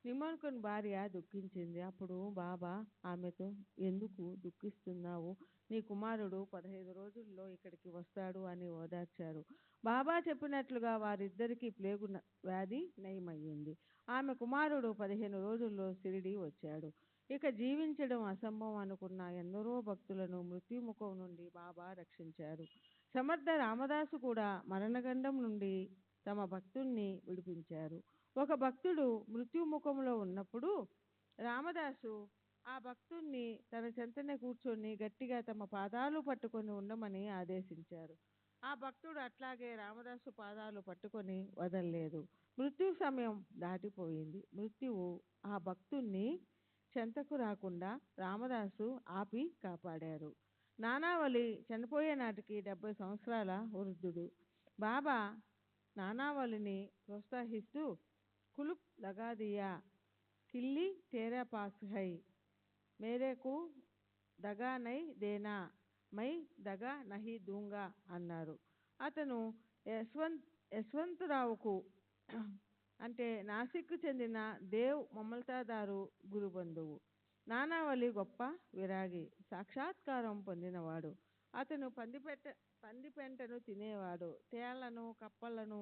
నిమోన్కర్ భార్య దుఃఖించింది. అప్పుడు బాబా ఆమెతో, ఎందుకు దుఃఖిస్తున్నావు? నీ కుమారుడు 15 రోజుల్లో ఇక్కడికి వస్తాడు అని ఓదార్చారు. బాబా చెప్పినట్లుగా వారిద్దరికీ ప్లేగు వ్యాధి నయమయ్యింది. ఆమె కుమారుడు 15 రోజుల్లో షిరిడీ వచ్చాడు. ఇక జీవించడం అసంభవం అనుకున్న ఎందరో భక్తులను మృత్యుముఖం నుండి బాబా రక్షించారు. సమర్థ రామదాసు కూడా మరణగండం నుండి తమ భక్తుల్ని విడిపించారు. ఒక భక్తుడు మృత్యుముఖంలో ఉన్నప్పుడు రామదాసు ఆ భక్తుణ్ణి తన చెంతనే కూర్చొని గట్టిగా తమ పాదాలు పట్టుకొని ఉండమని ఆదేశించారు. ఆ భక్తుడు అట్లాగే రామదాసు పాదాలు పట్టుకొని వదల్లేదు. మృత్యు సమయం దాటిపోయింది. మృత్యువు ఆ భక్తుణ్ణి చెంతకు రాకుండా రామదాసు ఆపి కాపాడారు. నానావళి చనిపోయే నాటికి 70 సంవత్సరాల వృద్ధుడు. బాబా నానావళిని ప్రోత్సహిస్తూ కులుప్ లగా దియా, కిల్లి తేరా పాస్ హై, మేరేకు దగా నై దేనా, మై దగా నహి దూంగా అన్నారు. అతను యశ్వంతరావుకు అంటే నాసిక్కు చెందిన దేవ్ మమల్తాదారు గురుబంధువు. నానావళి గొప్ప విరాగి, సాక్షాత్కారం పొందినవాడు. అతను పందిపెంటను తినేవాడు. తేళ్లను, కప్పలను,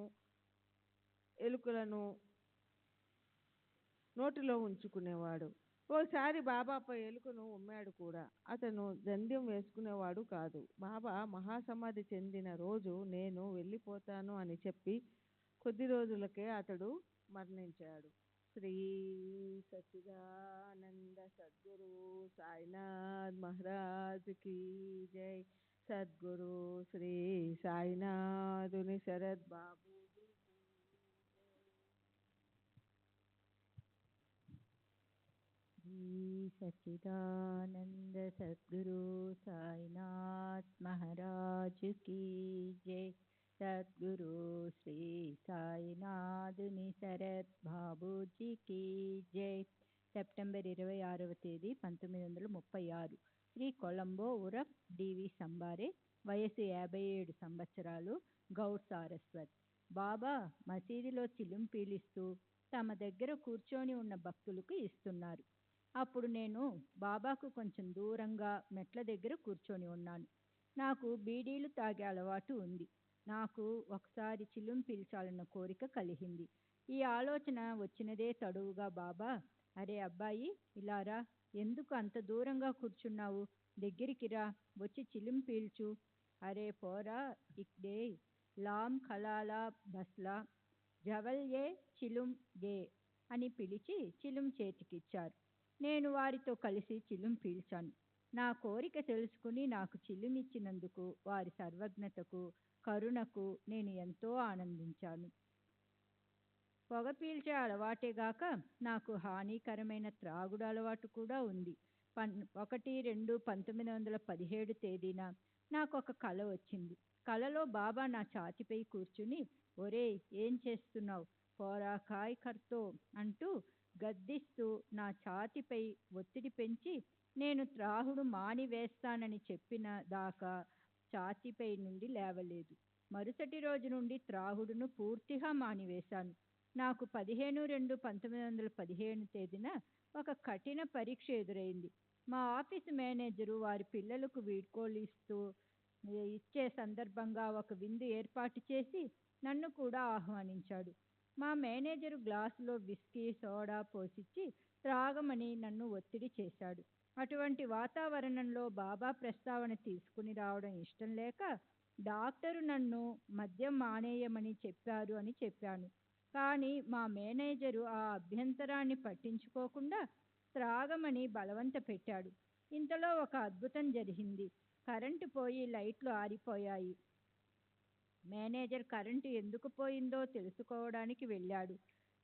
ఎలుకలను నోటిలో ఉంచుకునేవాడు. ఓసారి బాబాపై ఎలుకను ఉమ్మాడు కూడా. అతను జంధ్యం వేసుకునేవాడు కాదు. బాబా మహాసమాధి చెందిన రోజు నేను వెళ్ళిపోతాను అని చెప్పి కొద్ది రోజులకే అతడు మరణించాడు. శ్రీ సచ్చిదానంద సద్గురు సాయినాథ్ మహారాజ్ కీ జై. సద్గురు శ్రీ సాయినాథుని శరద్ బాబు. श्री सच्चिदानंद सद्गुरु साईनाथ महाराज की जय. सद्गुरु श्री సాయినాథుని శరత్ బాబూజీకి జై. సెప్టెంబర్ 26వ తేదీ 1936. శ్రీ కొలంబో ఉరఫ్ డివి సంబారే, వయసు 57 సంవత్సరాలు, గౌడ్ సారస్వత్. బాబా మసీదులో చిలుం పీలిస్తూ తమ దగ్గర కూర్చొని ఉన్న భక్తులకు ఇస్తున్నారు. అప్పుడు నేను బాబాకు కొంచెం దూరంగా మెట్ల దగ్గర కూర్చొని ఉన్నాను. నాకు బీడీలు తాగే అలవాటు ఉంది. నాకు ఒకసారి చిలుం పీల్చాలన్న కోరిక కలిగింది. ఈ ఆలోచన వచ్చినదే తడువుగా బాబా, అరే అబ్బాయి ఇలారా, ఎందుకు అంత దూరంగా కూర్చున్నావు, దగ్గరికి రా, వచ్చి చిలుం పీల్చు. అరే పోరా ఇక్డే లాం ఖలాలా బస్లా జవల్ ఏ చిలుం గే అని పిలిచి చిలుం చేతికిచ్చారు. నేను వారితో కలిసి చిలుం పీల్చాను. నా కోరిక తెలుసుకుని నాకు చిలుం ఇచ్చినందుకు వారి సర్వజ్ఞతకు, కరుణకు నేను ఎంతో ఆనందించాను. పొగ పీల్చే అలవాటేగాక నాకు హానికరమైన త్రాగుడు అలవాటు కూడా ఉంది. 1/2/1917 తేదీన నాకు ఒక కల వచ్చింది. కలలో బాబా నా ఛాతిపై కూర్చుని, ఒరే ఏం చేస్తున్నావు, పోరా కాయ్ కర్తో అంటూ గద్దిస్తూ నా ఛాతిపై ఒత్తిడి పెంచి నేను త్రాగుడు మానివేస్తానని చెప్పిన దాకా ఛాతిపై నుండి లేవలేదు. మరుసటి రోజు నుండి త్రాగుడును పూర్తిగా మానివేశాను. నాకు 15/2/1917 తేదీన ఒక కఠిన పరీక్ష ఎదురైంది. మా ఆఫీసు మేనేజరు వారి పిల్లలకు వీడ్కోలు ఇచ్చే సందర్భంగా ఒక విందు ఏర్పాటు చేసి నన్ను కూడా ఆహ్వానించాడు. మా మేనేజరు గ్లాసులో విస్కీ, సోడా పోసిచ్చి త్రాగమని నన్ను ఒత్తిడి చేశాడు. అటువంటి వాతావరణంలో బాబా ప్రస్తావన తీసుకుని రావడం ఇష్టం లేక, డాక్టరు నన్ను మద్యం మానేయమని చెప్పారు అని చెప్పాను. కానీ మా మేనేజరు ఆ అభ్యంతరాన్ని పట్టించుకోకుండా త్రాగమని బలవంత పెట్టాడు. ఇంతలో ఒక అద్భుతం జరిగింది. కరెంటు పోయి లైట్లు ఆరిపోయాయి. మేనేజర్ కరెంటు ఎందుకు పోయిందో తెలుసుకోవడానికి వెళ్ళాడు.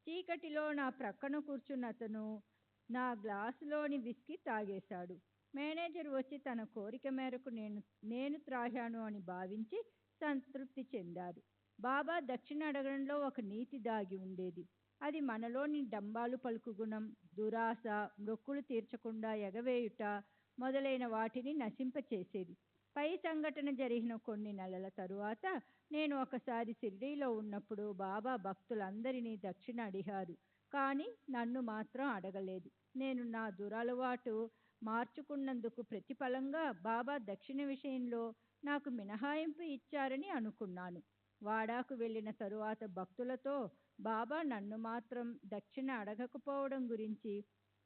చీకటిలో నా ప్రక్కన కూర్చున్న అతను నా గ్లాసులోని విస్కీ తాగేశాడు. మేనేజర్ వచ్చి తన కోరిక మేరకు నేను త్రాగాను అని భావించి సంతృప్తి చెందారు. బాబా దక్షిణ అడగడంలో ఒక నీతి దాగి ఉండేది. అది మనలోని డంబాలు పలుకు గుణం, దురాశ, మొక్కులు తీర్చకుండా ఎగవేయుట మొదలైన వాటిని నశింపచేసేది. పై సంఘటన జరిగిన కొన్ని నెలల తరువాత నేను ఒకసారి షిరిడీలో ఉన్నప్పుడు బాబా భక్తులందరినీ దక్షిణ అడిగారు, కానీ నన్ను మాత్రం అడగలేదు. నేను నా దురలవాటు మార్చుకున్నందుకు ప్రతిఫలంగా బాబా దక్షిణ విషయంలో నాకు మినహాయింపు ఇచ్చారని అనుకున్నాను. వాడాకు వెళ్ళిన తరువాత భక్తులతో బాబా నన్ను మాత్రం దక్షిణ అడగకపోవడం గురించి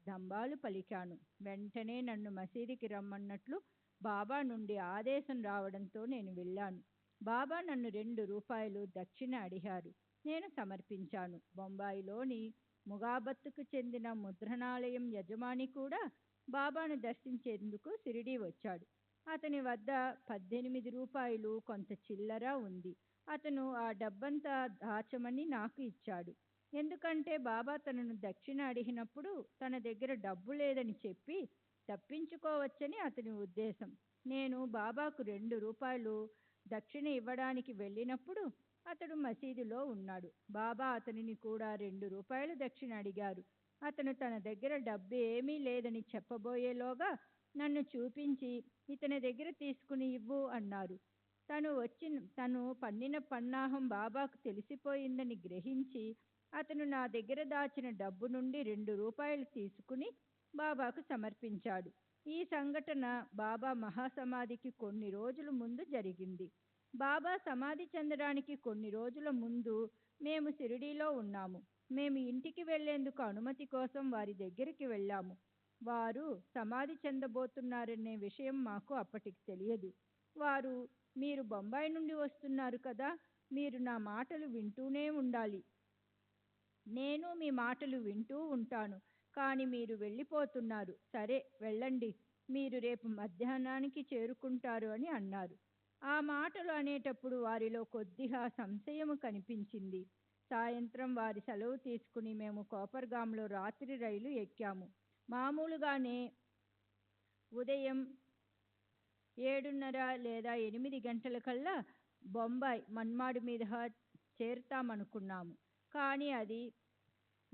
దంబాలు పలికాను. వెంటనే నన్ను మసీదుకి రమ్మన్నట్లు బాబా నుండి ఆదేశం రావడంతో నేను వెళ్ళాను. బాబా నన్ను 2 రూపాయలు దక్షిణ అడిగారు. నేను సమర్పించాను. బొంబాయిలోని ముగాబత్తుకు చెందిన ముద్రణాలయం యజమాని కూడా బాబాను దర్శించేందుకు షిరిడీ వచ్చాడు. అతని వద్ద 18 రూపాయలు కొంత చిల్లర ఉంది. అతను ఆ డబ్బంతా దాచమని నాకు ఇచ్చాడు. ఎందుకంటే బాబా తనను దక్షిణ అడిగినప్పుడు తన దగ్గర డబ్బు లేదని చెప్పి తప్పించుకోవచ్చని అతని ఉద్దేశం. నేను బాబాకు 2 రూపాయలు దక్షిణ ఇవ్వడానికి వెళ్ళినప్పుడు అతడు మసీదులో ఉన్నాడు. బాబా అతనిని కూడా 2 రూపాయలు దక్షిణ అడిగారు. అతను తన దగ్గర డబ్బు ఏమీ లేదని చెప్పబోయేలోగా నన్ను చూపించి ఇతని దగ్గర తీసుకుని ఇవ్వు అన్నారు. తను పన్నిన పన్నాహం బాబాకు తెలిసిపోయిందని గ్రహించి అతను నా దగ్గర దాచిన డబ్బు నుండి 2 రూపాయలు తీసుకుని బాబాకు సమర్పించాడు. ఈ సంఘటన బాబా మహాసమాధికి కొన్ని రోజుల ముందు జరిగింది. బాబా సమాధి చెందడానికి కొన్ని రోజుల ముందు మేము షిరిడీలో ఉన్నాము. మేము ఇంటికి వెళ్లేందుకు అనుమతి కోసం వారి దగ్గరికి వెళ్ళాము. వారు సమాధి చెందబోతున్నారనే విషయం మాకు అప్పటికి తెలియదు. వారు, మీరు బొంబాయి నుండి వస్తున్నారు కదా, మీరు నా మాటలు వింటూనే ఉండాలి, నేను మీ మాటలు వింటూ ఉంటాను, కానీ మీరు వెళ్ళిపోతున్నారు, సరే వెళ్ళండి, మీరు రేపు మధ్యాహ్నానికి చేరుకుంటారు అని అన్నారు. ఆ మాటలు అనేటప్పుడు వారిలో కొద్దిగా సంశయము కనిపించింది. సాయంత్రం వారి సెలవు తీసుకుని మేము కోపర్గాంలో రాత్రి రైలు ఎక్కాము. మామూలుగానే ఉదయం 7:30 లేదా 8 గంటలకల్లా బొంబాయి మన్మాడు మీద చేరుతామనుకున్నాము. కానీ అది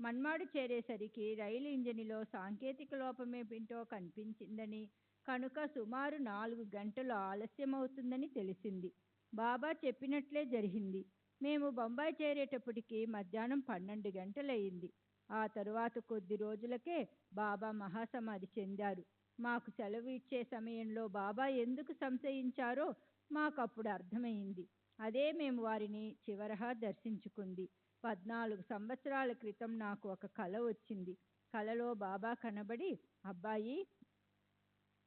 మన్మాడు చేరేసరికి రైలు ఇంజనిలో సాంకేతిక లోపమేమిటో కనిపించిందని, కనుక సుమారు 4 గంటలు ఆలస్యమవుతుందని తెలిసింది. బాబా చెప్పినట్లే జరిగింది. మేము బొంబాయి చేరేటప్పటికి మధ్యాహ్నం 12 గంటలయ్యింది. ఆ తరువాత కొద్ది రోజులకే బాబా మహాసమాధి చెందారు. మాకు సెలవు ఇచ్చే సమయంలో బాబా ఎందుకు సంశయించారో మాకు అప్పుడు అర్థమైంది. అదే మేము వారిని చివరగా దర్శించుకుంది. 14 సంవత్సరాల క్రితం నాకు ఒక కల వచ్చింది. కలలో బాబా కనబడి, అబ్బాయి,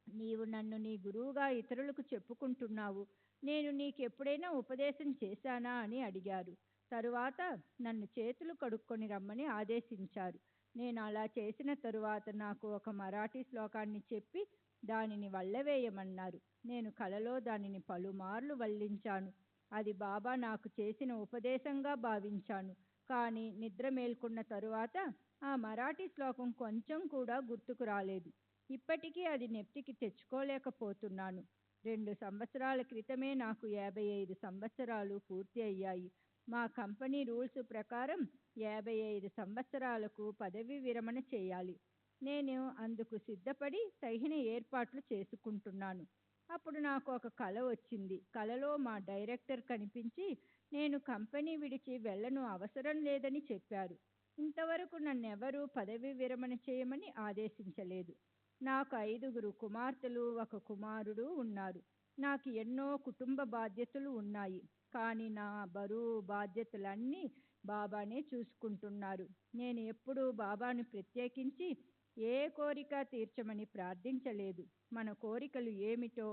నీవు నన్ను నీ గురువుగా ఇతరులకు చెప్పుకుంటున్నావు, నేను నీకెప్పుడైనా ఉపదేశం చేశానా అని అడిగారు. తరువాత నన్ను చేతులు కడుక్కొని రమ్మని ఆదేశించారు. నేను అలా చేసిన తరువాత నాకు ఒక మరాఠీ శ్లోకాన్ని చెప్పి దానిని వల్లవేయమన్నారు. నేను కలలో దానిని పలుమార్లు వల్లించాను. అది బాబా నాకు చేసిన ఉపదేశంగా భావించాను. కానీ నిద్ర మేల్కొన్న తరువాత ఆ మరాఠీ శ్లోకం కొంచెం కూడా గుర్తుకు రాలేదు. ఇప్పటికీ అది నెప్తికి తెచ్చుకోలేకపోతున్నాను. 2 సంవత్సరాల క్రితమే నాకు 55 సంవత్సరాలు పూర్తి అయ్యాయి. మా కంపెనీ రూల్స్ ప్రకారం 55 సంవత్సరాలకు పదవీ విరమణ చేయాలి. నేను అందుకు సిద్ధపడి తగిన ఏర్పాట్లు చేసుకుంటున్నాను. అప్పుడు నాకు ఒక కల వచ్చింది. కలలో మా డైరెక్టర్ కనిపించి నేను కంపెనీ విడిచి వెళ్ళను అవసరం లేదని చెప్పారు. ఇంతవరకు నన్నెవరూ పదవీ విరమణ చేయమని ఆదేశించలేదు. నాకు 5 కుమార్తెలు, 1 కుమారుడు ఉన్నారు. నాకు ఎన్నో కుటుంబ బాధ్యతలు ఉన్నాయి. కానీ నా బరువు బాధ్యతలన్నీ బాబానే చూసుకుంటున్నారు. నేను ఎప్పుడూ బాబాను ప్రత్యేకించి ఏ కోరిక తీర్చమని ప్రార్థించలేదు. మన కోరికలు ఏమిటో,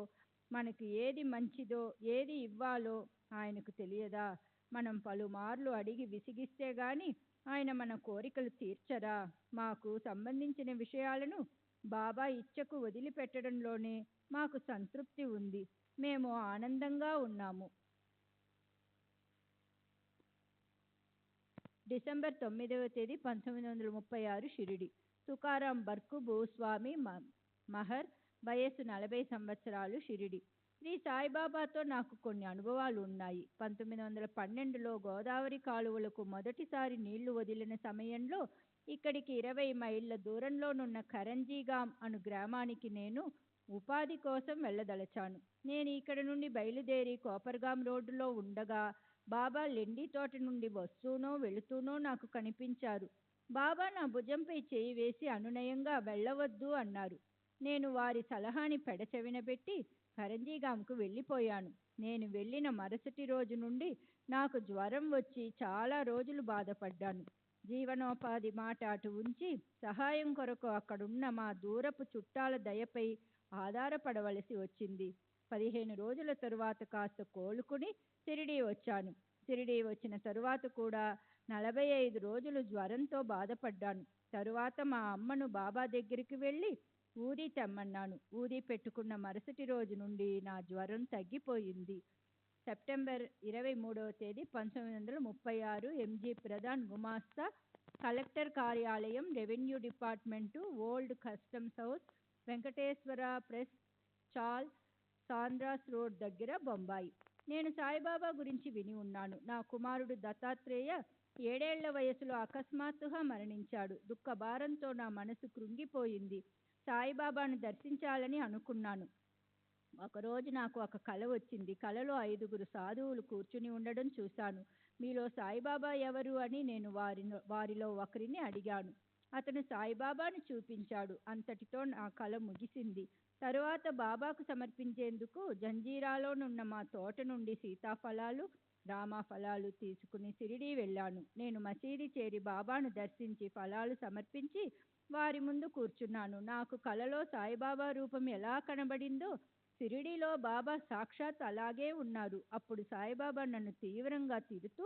మనకు ఏది మంచిదో, ఏది ఇవ్వాలో ఆయనకు తెలియదా? మనం పలుమార్లు అడిగి విసిగిస్తే గాని ఆయన మన కోరికలు తీర్చరా? మాకు సంబంధించిన విషయాలను బాబా ఇచ్చకు వదిలిపెట్టడంలోనే మాకు సంతృప్తి ఉంది. మేము ఆనందంగా ఉన్నాము. డిసెంబర్ 9వ తేదీ 1936 షిరిడి. తుకారాం బర్కు భూస్వామి మహర్, వయస్సు 40 సంవత్సరాలు, షిరిడి. శ్రీ సాయిబాబాతో నాకు కొన్ని అనుభవాలు ఉన్నాయి. 1912లో గోదావరి కాలువలకు మొదటిసారి నీళ్లు వదిలిన సమయంలో ఇక్కడికి 20 మైళ్ళ దూరంలోనున్న కరంజీగాం అను గ్రామానికి నేను ఉపాధి కోసం వెళ్ళదలచాను. నేను ఇక్కడ నుండి బయలుదేరి కోపర్గాం రోడ్డులో ఉండగా బాబా లెండి తోట నుండి వస్తూనో వెళుతూనో నాకు కనిపించారు. బాబా నా భుజంపై చేయి వేసి అనునయంగా వెళ్ళవద్దు అన్నారు. నేను వారి సలహాని పెడచెవిన పెట్టి కరంజీగాంకు వెళ్ళిపోయాను. నేను వెళ్ళిన మరుసటి రోజు నుండి నాకు జ్వరం వచ్చి చాలా రోజులు బాధపడ్డాను. జీవనోపాధి మాట అటు ఉంచి సహాయం కొరకు అక్కడున్న మా దూరపు చుట్టాల దయపై ఆధారపడవలసి వచ్చింది. 15 రోజుల తరువాత కాస్త కోలుకుని షిరిడీ వచ్చాను. షిరిడీ వచ్చిన తరువాత కూడా 45 రోజులు జ్వరంతో బాధపడ్డాను. తరువాత మా అమ్మను బాబా దగ్గరికి వెళ్ళి ఊది తెమ్మన్నాను. ఊది పెట్టుకున్న మరుసటి రోజు నుండి నా జ్వరం తగ్గిపోయింది. సెప్టెంబర్ 23వ తేదీ 1936 ఎంజీ ప్రధాన్ గుమాస్తా, కలెక్టర్ కార్యాలయం, revenue department, old customs house, Venkateswara press చాల్, సాంద్రాస్ రోడ్ దగ్గర, బొంబాయి. నేను సాయిబాబా గురించి విని ఉన్నాను. నా కుమారుడు దత్తాత్రేయ 7 ఏళ్ల వయసులో అకస్మాత్తుగా మరణించాడు. దుఃఖభారంతో నా మనసు కృంగిపోయింది. సాయిబాబాను దర్శించాలని అనుకున్నాను. ఒకరోజు నాకు ఒక కల వచ్చింది. కలలో 5గురు సాధువులు కూర్చుని ఉండడం చూశాను. మీలో సాయిబాబా ఎవరు అని నేను వారిలో ఒకరిని అడిగాను. అతను సాయిబాబాను చూపించాడు. అంతటితో నా కల ముగిసింది. తరువాత బాబాకు సమర్పించేందుకు జంజీరాలోనున్న మా తోట నుండి సీతాఫలాలు, రామాఫలాలు తీసుకుని షిరిడీ వెళ్ళాను. నేను మసీదు చేరి బాబాను దర్శించి ఫలాలు సమర్పించి వారి ముందు కూర్చున్నాను. నాకు కలలో సాయిబాబా రూపం ఎలా కనబడిందో షిరిడీలో బాబా సాక్షాత్ అలాగే ఉన్నారు. అప్పుడు సాయిబాబా నన్ను తీవ్రంగా తిడుతూ,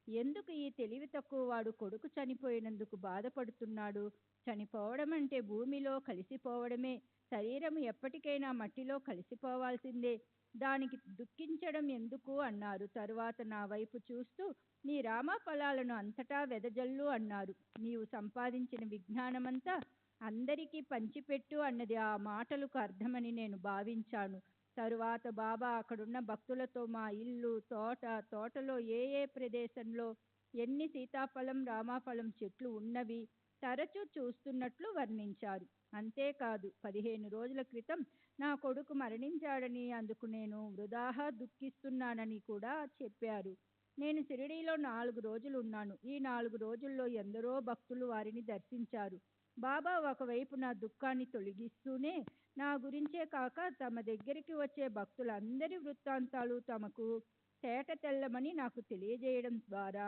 ఎందుకు ఈ తెలివి తక్కువ వాడు కొడుకు చనిపోయినందుకు బాధపడుతున్నాడు? చనిపోవడం అంటే భూమిలో కలిసిపోవడమే. శరీరం ఎప్పటికైనా మట్టిలో కలిసిపోవాల్సిందే. దానికి దుఃఖించడం ఎందుకు అన్నారు. తరువాత నా వైపు చూస్తూ, నీ రామఫలాలను అంతటా వెదజల్లు అన్నారు. నీవు సంపాదించిన విజ్ఞానమంతా అందరికీ పంచిపెట్టు అన్నది ఆ మాటలకు అర్థమని నేను భావించాను. తరువాత బాబా అక్కడున్న భక్తులతో మా ఇల్లు, తోటలో ఏ ప్రదేశంలో ఎన్ని సీతాఫలం, రామాఫలం చెట్లు ఉన్నవి తరచూ చూస్తున్నట్లు వర్ణించారు. అంతేకాదు 15 రోజుల క్రితం నా కొడుకు మరణించాడని, అందుకు నేను వృధాగా దుఃఖిస్తున్నానని కూడా చెప్పారు. నేను షిరిడీలో 4 రోజులు ఉన్నాను. ఈ 4 రోజుల్లో ఎందరో భక్తులు వారిని దర్శించారు. బాబా ఒకవైపు నా దుఃఖాన్ని తొలగిస్తూనే నా గురించే కాక తమ దగ్గరికి వచ్చే భక్తులందరి వృత్తాంతాలు తమకు తేట తెల్లమని నాకు తెలియజేయడం ద్వారా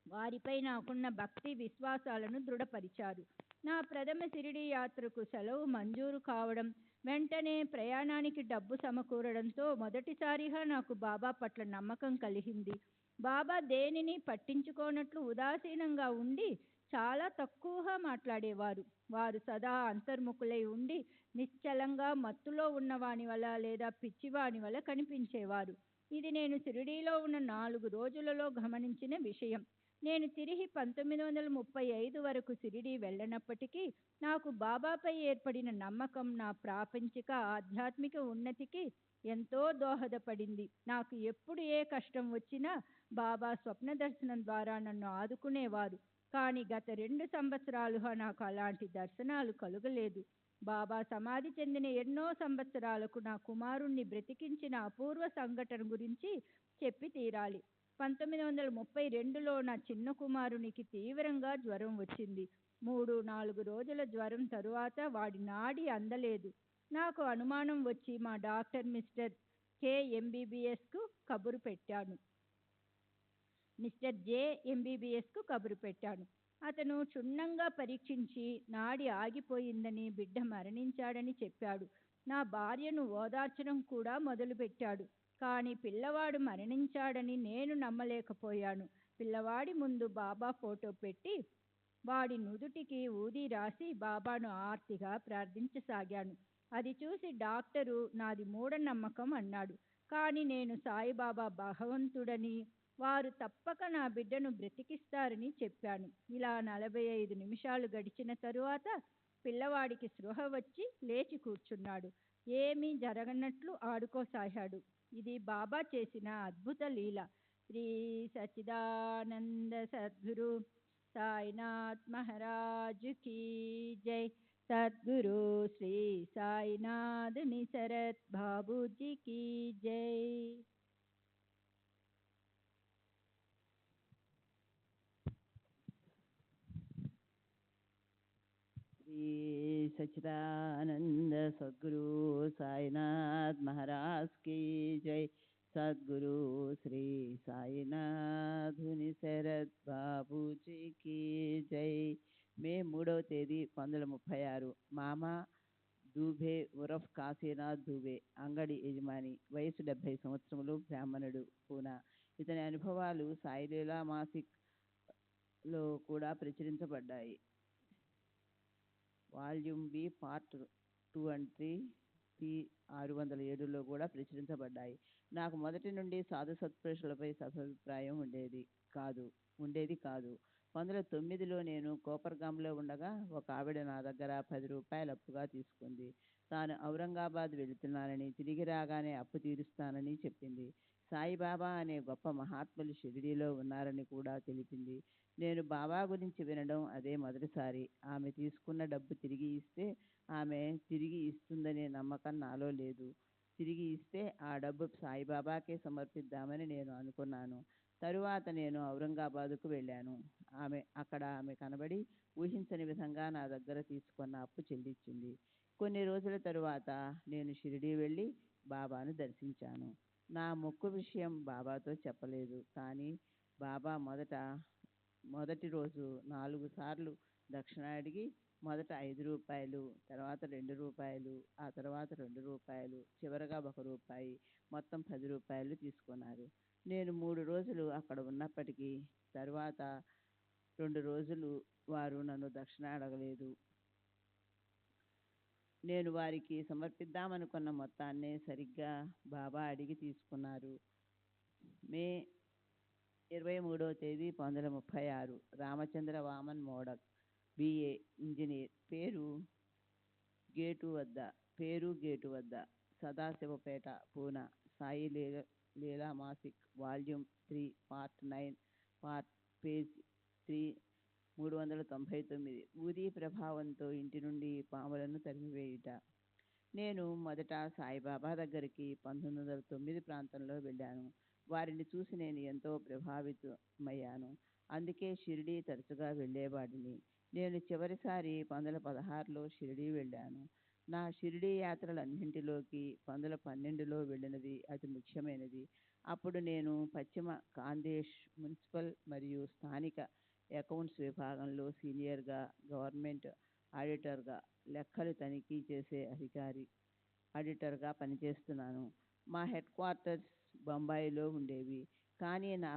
వారిపై నాకున్న భక్తి విశ్వాసాలను దృఢపరిచారు. నా ప్రథమ షిరిడీ యాత్రకు సెలవు మంజూరు కావడం, వెంటనే ప్రయాణానికి డబ్బు సమకూరడంతో మొదటిసారిగా నాకు బాబా పట్ల నమ్మకం కలిగింది. బాబా దేనిని పట్టించుకోనట్లు ఉదాసీనంగా ఉండి చాలా తక్కువగా మాట్లాడేవారు. వారు సదా అంతర్ముఖులై ఉండి నిశ్చలంగా మత్తులో ఉన్నవాని వల్ల లేదా పిచ్చివాని వల్ల కనిపించేవారు. ఇది నేను షిరిడీలో ఉన్న 4 రోజులలో గమనించిన విషయం. నేను తిరిగి 1935 వరకు షిరిడీ వెళ్ళనప్పటికీ నాకు బాబాపై ఏర్పడిన నమ్మకం నా ప్రాపంచిక ఆధ్యాత్మిక ఉన్నతికి ఎంతో దోహదపడింది. నాకు ఎప్పుడు ఏ కష్టం వచ్చినా బాబా స్వప్న దర్శనం ద్వారా నన్ను ఆదుకునేవారు. కానీ గత 2 సంవత్సరాలుగా నాకు అలాంటి దర్శనాలు కలుగలేదు. బాబా సమాధి చెందిన ఎన్నో సంవత్సరాలకు నా కుమారుణ్ణి బ్రతికించిన అపూర్వ సంఘటన గురించి చెప్పి తీరాలి. 1932లో నా చిన్న కుమారునికి తీవ్రంగా జ్వరం వచ్చింది. 3-4 రోజుల జ్వరం తరువాత వాడి నాడి అందలేదు. నాకు అనుమానం వచ్చి మా డాక్టర్ మిస్టర్ కే ఎంబీబీఎస్కు కబురు పెట్టాను. మిస్టర్ జే ఎంబీబీఎస్కు కబురు పెట్టాను. అతను క్షుణ్ణంగా పరీక్షించి నాడి ఆగిపోయిందని, బిడ్డ మరణించాడని చెప్పాడు. నా భార్యను ఓదార్చడం కూడా మొదలుపెట్టాడు. కానీ పిల్లవాడు మరణించాడని నేను నమ్మలేకపోయాను. పిల్లవాడి ముందు బాబా ఫోటో పెట్టి వాడి నుదుటికి ఊది రాసి బాబాను ఆర్తిగా ప్రార్థించసాగాను. అది చూసి డాక్టరు నాది మూఢనమ్మకం అన్నాడు. కానీ నేను సాయిబాబా భగవంతుడని, వారు తప్పక నా బిడ్డను బ్రతికిస్తారని చెప్పాను. ఇలా 45 నిమిషాలు గడిచిన తరువాత పిల్లవాడికి స్పృహ వచ్చి లేచి కూర్చున్నాడు. ఏమీ జరగనట్లు ఆడుకోసాగాడు. ఇది బాబా చేసిన అద్భుత లీల. శ్రీ సచ్చిదానంద సద్గురు సాయినాథ్ మహారాజ్ కీ జై. సద్గురు శ్రీ సాయినాథ్ నిసరత్ బాబూజీ కీ జై. श्री सच्चिदानंद सद्गुरु साईनाथ महाराज की जय. सद्गुरु श्री साईनाथ निसरत बाबूजी की जय. మే 3వ తేదీ 1936 మామ దూబే ఉరఫ్ కాశీనాథ్ దూబే అంగడి యజమాని, వయసు 70 సంవత్సరములు, బ్రాహ్మణుడు, పూనా. ఇతని అనుభవాలు సాయిలీలా మాసిక్లో కూడా ప్రచురించబడ్డాయి. Volume B part 2 and 3 P 607లో కూడా ప్రచురించబడ్డాయి. నాకు మొదటి నుండి సాధు సత్పురుషులపై సదభిప్రాయం ఉండేది కాదు. 1909లో నేను కోపర్గాంలో ఉండగా ఒక ఆవిడ నా దగ్గర 10 రూపాయలు అప్పుగా తీసుకుంది. తాను ఔరంగాబాద్ వెళుతున్నానని, తిరిగి రాగానే అప్పు తీరుస్తానని చెప్పింది. సాయిబాబా అనే గొప్ప మహాత్ములు షిరిడీలో ఉన్నారని కూడా తెలిపింది. నేను బాబా గురించి వినడం అదే మొదటిసారి. ఆమె తీసుకున్న డబ్బు తిరిగి ఇస్తే ఆమె తిరిగి ఇస్తుందనే నమ్మకం నాలో లేదు. తిరిగి ఇస్తే ఆ డబ్బు సాయిబాబాకే సమర్పిద్దామని నేను అనుకున్నాను. తరువాత నేను ఔరంగాబాదుకు వెళ్ళాను. అక్కడ ఆమె కనబడి ఊహించని విధంగా నా దగ్గర తీసుకున్న అప్పు చెల్లించింది. కొన్ని రోజుల తరువాత నేను షిరిడీ వెళ్ళి బాబాను దర్శించాను. నా మొక్కు విషయం బాబాతో చెప్పలేదు. కానీ బాబా మొదటి రోజు 4 సార్లు దక్షిణ అడిగి మొదట 5 రూపాయలు, తర్వాత 2 రూపాయలు, ఆ తర్వాత 2 రూపాయలు, చివరగా 1 రూపాయి, మొత్తం 10 రూపాయలు తీసుకున్నారు. నేను 3 రోజులు అక్కడ ఉన్నప్పటికీ తర్వాత 2 రోజులు వారు నన్ను దక్షిణ అడగలేదు. నేను వారికి సమర్పిద్దామనుకున్న మొత్తాన్నే సరిగ్గా బాబా అడిగి తీసుకున్నారు. మే 23వ తేదీ 1936 రామచంద్ర వామన్ మోడక్, బిఏ ఇంజనీర్, పేరు గేటు వద్ద, సదాశివపేట, పూనా. సాయి లీలా మాసిక్ వాల్యూమ్ 3 పార్ట్ 9 పేజ్ 399. ఊదీ ప్రభావంతో ఇంటి నుండి పాములను తరిమివేయుట. నేను మొదట సాయిబాబా దగ్గరికి 1909 ప్రాంతంలో వెళ్ళాను. వారిని చూసి నేను ఎంతో ప్రభావితమయ్యాను. అందుకే షిరిడీ తరచుగా వెళ్ళేవాడిని. నేను చివరిసారి 1916లో షిరిడీ వెళ్ళాను. నా షిరిడీ యాత్రలన్నింటిలోకి 1912లో వెళ్ళినది అతి ముఖ్యమైనది. అప్పుడు నేను పశ్చిమ ఖాందేశ్ మున్సిపల్ మరియు స్థానిక అకౌంట్స్ విభాగంలో సీనియర్గా, గవర్నమెంట్ ఆడిటర్గా, లెక్కలు తనిఖీ చేసే ఆడిటర్గా పనిచేస్తున్నాను. మా హెడ్ క్వార్టర్స్ బొంబాయిలో ఉండేవి. కానీ నా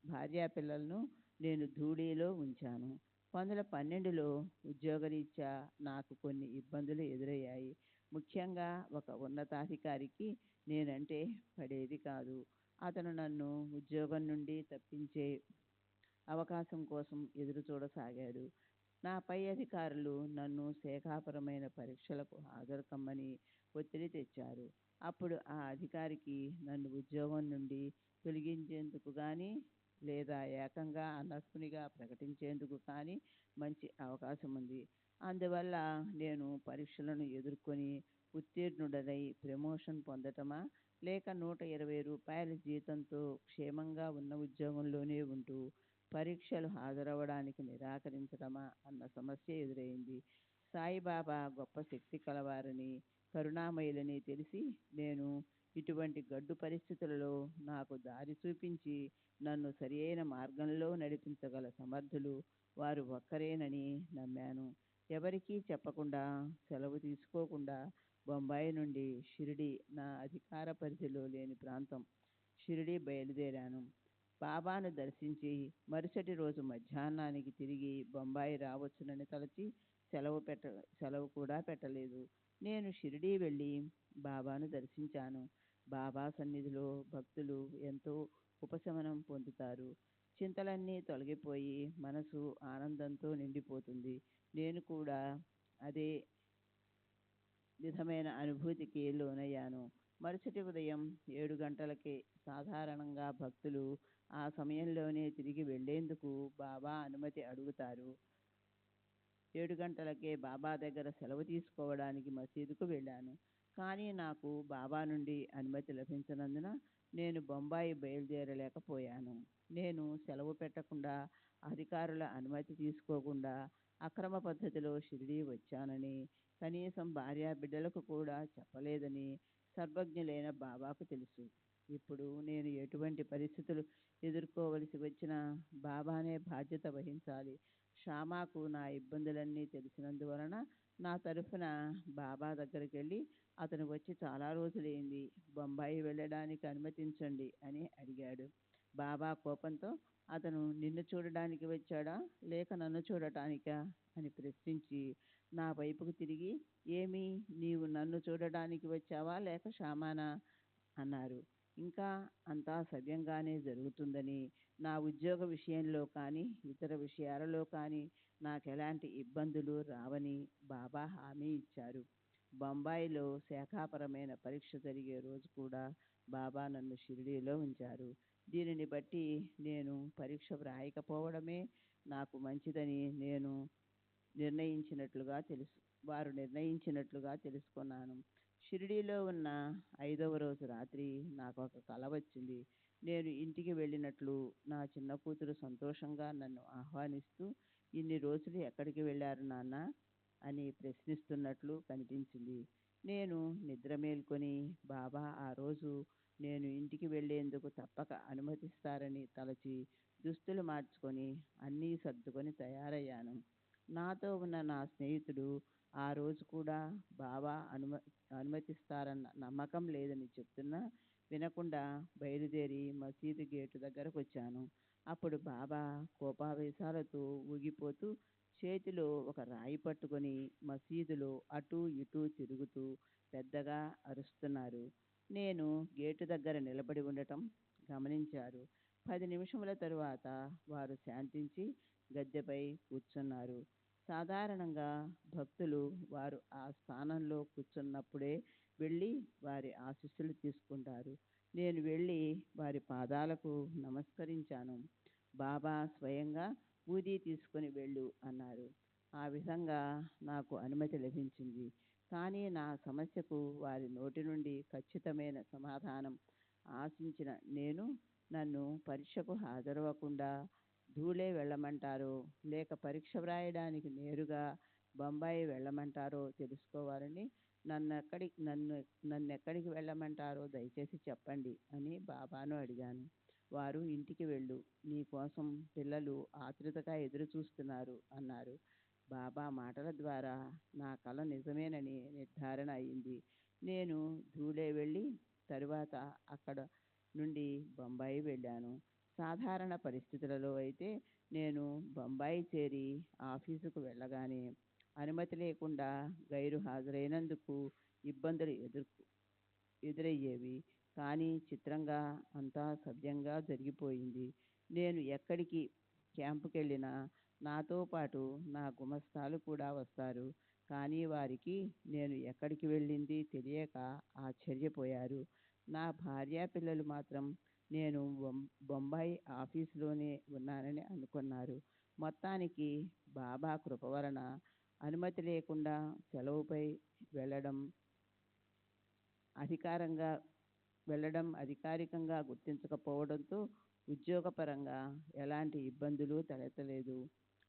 భార్యాపిల్లలను నేను ధూళిలో ఉంచాను. 1912లో ఉద్యోగరీత్యా నాకు కొన్ని ఇబ్బందులు ఎదురయ్యాయి. ముఖ్యంగా ఒక ఉన్నతాధికారికి నేనంటే పడేది కాదు. అతను నన్ను ఉద్యోగం నుండి తప్పించే అవకాశం కోసం ఎదురు చూడసాగాడు. నా పై అధికారులు నన్ను శాఖాపరమైన పరీక్షలకు హాజరు కమ్మని ఒత్తిడి తెచ్చారు. అప్పుడు ఆ అధికారికి నన్ను ఉద్యోగం నుండి తొలగించేందుకు కానీ లేదా ఏకంగా అనర్హునిగా ప్రకటించేందుకు కానీ మంచి అవకాశం ఉంది. అందువల్ల నేను పరీక్షలను ఎదుర్కొని ఉత్తీర్ణుడనై ప్రమోషన్ పొందటమా, లేక 120 రూపాయల జీతంతో క్షేమంగా ఉన్న ఉద్యోగంలోనే ఉంటూ పరీక్షలు హాజరవడానికి నిరాకరించడమా అన్న సమస్య ఎదురైంది. సాయిబాబా గొప్ప శక్తి కలవారని, కరుణామయులని తెలిసి నేను ఇటువంటి గడ్డు పరిస్థితులలో నాకు దారి చూపించి నన్ను సరియైన మార్గంలో నడిపించగల సమర్థులు వారు ఒక్కరేనని నమ్మాను. ఎవరికీ చెప్పకుండా, సెలవు తీసుకోకుండా బొంబాయి నుండి షిరిడీ, నా అధికార పరిధిలో లేని ప్రాంతం, షిరిడీ బయలుదేరాను. బాబాను దర్శించి మరుసటి రోజు మధ్యాహ్నానికి తిరిగి బొంబాయి రావచ్చునని తలచి సెలవు కూడా పెట్టలేదు. నేను షిరిడీ వెళ్ళి బాబాను దర్శించాను. బాబా సన్నిధిలో భక్తులు ఎంతో ఉపశమనం పొందుతారు. చింతలన్నీ తొలగిపోయి మనసు ఆనందంతో నిండిపోతుంది. నేను కూడా అదే విధమైన అనుభూతికి లోనయ్యాను. మరుసటి ఉదయం 7 గంటలకే సాధారణంగా భక్తులు ఆ సమయంలోనే తిరిగి వెళ్లేందుకు బాబా అనుమతి అడుగుతారు. 7 గంటలకే బాబా దగ్గర సెలవు తీసుకోవడానికి మసీదుకు వెళ్ళాను. కానీ నాకు బాబా నుండి అనుమతి లభించనందున నేను బొంబాయి బయలుదేరలేకపోయాను. నేను సెలవు పెట్టకుండా, అధికారుల అనుమతి తీసుకోకుండా అక్రమ పద్ధతిలో షిరిడీ వచ్చానని, కనీసం భార్యా బిడ్డలకు కూడా చెప్పలేదని సర్వజ్ఞులైన బాబాకు తెలుసు. ఇప్పుడు నేను ఎటువంటి పరిస్థితులు ఎదుర్కోవలసి వచ్చినా బాబానే బాధ్యత వహించాలి. శ్యామాకు నా ఇబ్బందులన్నీ తెలిసినందువలన నా తరఫున బాబా దగ్గరికి వెళ్ళి, అతను వచ్చి చాలా రోజులైంది, బొంబాయి వెళ్ళడానికి అనుమతించండి అని అడిగాడు. బాబా కోపంతో, అతను నిన్ను చూడడానికి వచ్చాడా లేక నన్ను చూడటానికా అని ప్రశ్నించి నా వైపుకు తిరిగి, ఏమి, నీవు నన్ను చూడడానికి వచ్చావా లేక శ్యామానా అన్నారు. ఇంకా అంతా సవ్యంగానే జరుగుతుందని, నా ఉద్యోగ విషయంలో కానీ ఇతర విషయాలలో కానీ నాకెలాంటి ఇబ్బందులు రావని బాబా హామీ ఇచ్చారు. బొంబాయిలో శాఖాపరమైన పరీక్ష జరిగే రోజు కూడా బాబా నన్ను షిరిడీలో ఉంచారు. దీనిని బట్టి నేను పరీక్ష వ్రాయకపోవడమే నాకు మంచిదని వారు నిర్ణయించినట్లుగా తెలుసుకున్నాను. షిరిడీలో ఉన్న 5వ రోజు రాత్రి నాకు ఒక కల వచ్చింది. నేను ఇంటికి వెళ్ళినట్లు, నా చిన్న కూతురు సంతోషంగా నన్ను ఆహ్వానిస్తూ, ఇన్ని రోజులు ఎక్కడికి వెళ్ళారు నాన్న అని ప్రశ్నిస్తున్నట్లు కనిపించింది. నేను నిద్ర మేల్కొని బాబా ఆ రోజు నేను ఇంటికి వెళ్ళేందుకు తప్పక అనుమతిస్తారని తలచి దుస్తులు మార్చుకొని అన్నీ సర్దుకొని తయారయ్యాను. నాతో ఉన్న నా స్నేహితుడు ఆ రోజు కూడా బాబా అనుమతిస్తారన్న నమ్మకం లేదని చెప్తున్నా వినకుండా బయలుదేరి మసీదు గేటు దగ్గరకు వచ్చాను. అప్పుడు బాబా కోపావేశాలతో ఊగిపోతూ చేతిలో ఒక రాయి పట్టుకొని మసీదులో అటూ ఇటూ తిరుగుతూ పెద్దగా అరుస్తున్నారు. నేను గేటు దగ్గర నిలబడి ఉండటం గమనించారు. 10 నిమిషముల తరువాత వారు శాంతించి గద్దెపై కూర్చున్నారు. సాధారణంగా భక్తులు వారు ఆ స్థానంలో కూర్చున్నప్పుడే వెళ్ళి వారి ఆశీస్సులు తీసుకుంటారు. నేను వెళ్ళి వారి పాదాలకు నమస్కరించాను. బాబా స్వయంగా ఊది తీసుకొని వెళ్ళు అన్నారు. ఆ విధంగా నాకు అనుమతి లభించింది. కానీ నా సమస్యకు వారి నోటి నుండి ఖచ్చితమైన సమాధానం ఆశించిన నేను, నన్ను పరీక్షకు హాజరవ్వకుండా ధూళే వెళ్ళమంటారో లేక పరీక్ష వ్రాయడానికి నేరుగా బొంబాయి వెళ్ళమంటారో తెలుసుకోవాలని, నన్నెక్కడికి వెళ్ళమంటారో దయచేసి చెప్పండి అని బాబాను అడిగాను. వారు, ఇంటికి వెళ్ళు, నీ కోసం పిల్లలు ఆతృతగా ఎదురు చూస్తున్నారు అన్నారు. బాబా మాటల ద్వారా నా కల నిజమేనని నిర్ధారణ అయింది. నేను ధూళే వెళ్ళి తరువాత అక్కడ నుండి బొంబాయి వెళ్ళాను. సాధారణ పరిస్థితులలో అయితే నేను బొంబాయి చేరి ఆఫీసుకు వెళ్ళగానే అనుమతి లేకుండా గైరు హాజరైనందుకు ఇబ్బందులు ఎదురయ్యేవి. కానీ చిత్రంగా అంతా సవ్యంగా జరిగిపోయింది. నేను ఎక్కడికి క్యాంపుకెళ్ళినా నాతో పాటు నా గుమస్తాలు కూడా వస్తారు. కానీ వారికి నేను ఎక్కడికి వెళ్ళింది తెలియక ఆశ్చర్యపోయారు. నా భార్యా పిల్లలు మాత్రం నేను బొంబాయి ఆఫీసులోనే ఉన్నానని అనుకున్నారు. మొత్తానికి బాబా కృప వలన అనుమతి లేకుండా సెలవుపై వెళ్ళడం అధికారికంగా గుర్తించకపోవడంతో ఉద్యోగపరంగా ఎలాంటి ఇబ్బందులు తలెత్తలేదు.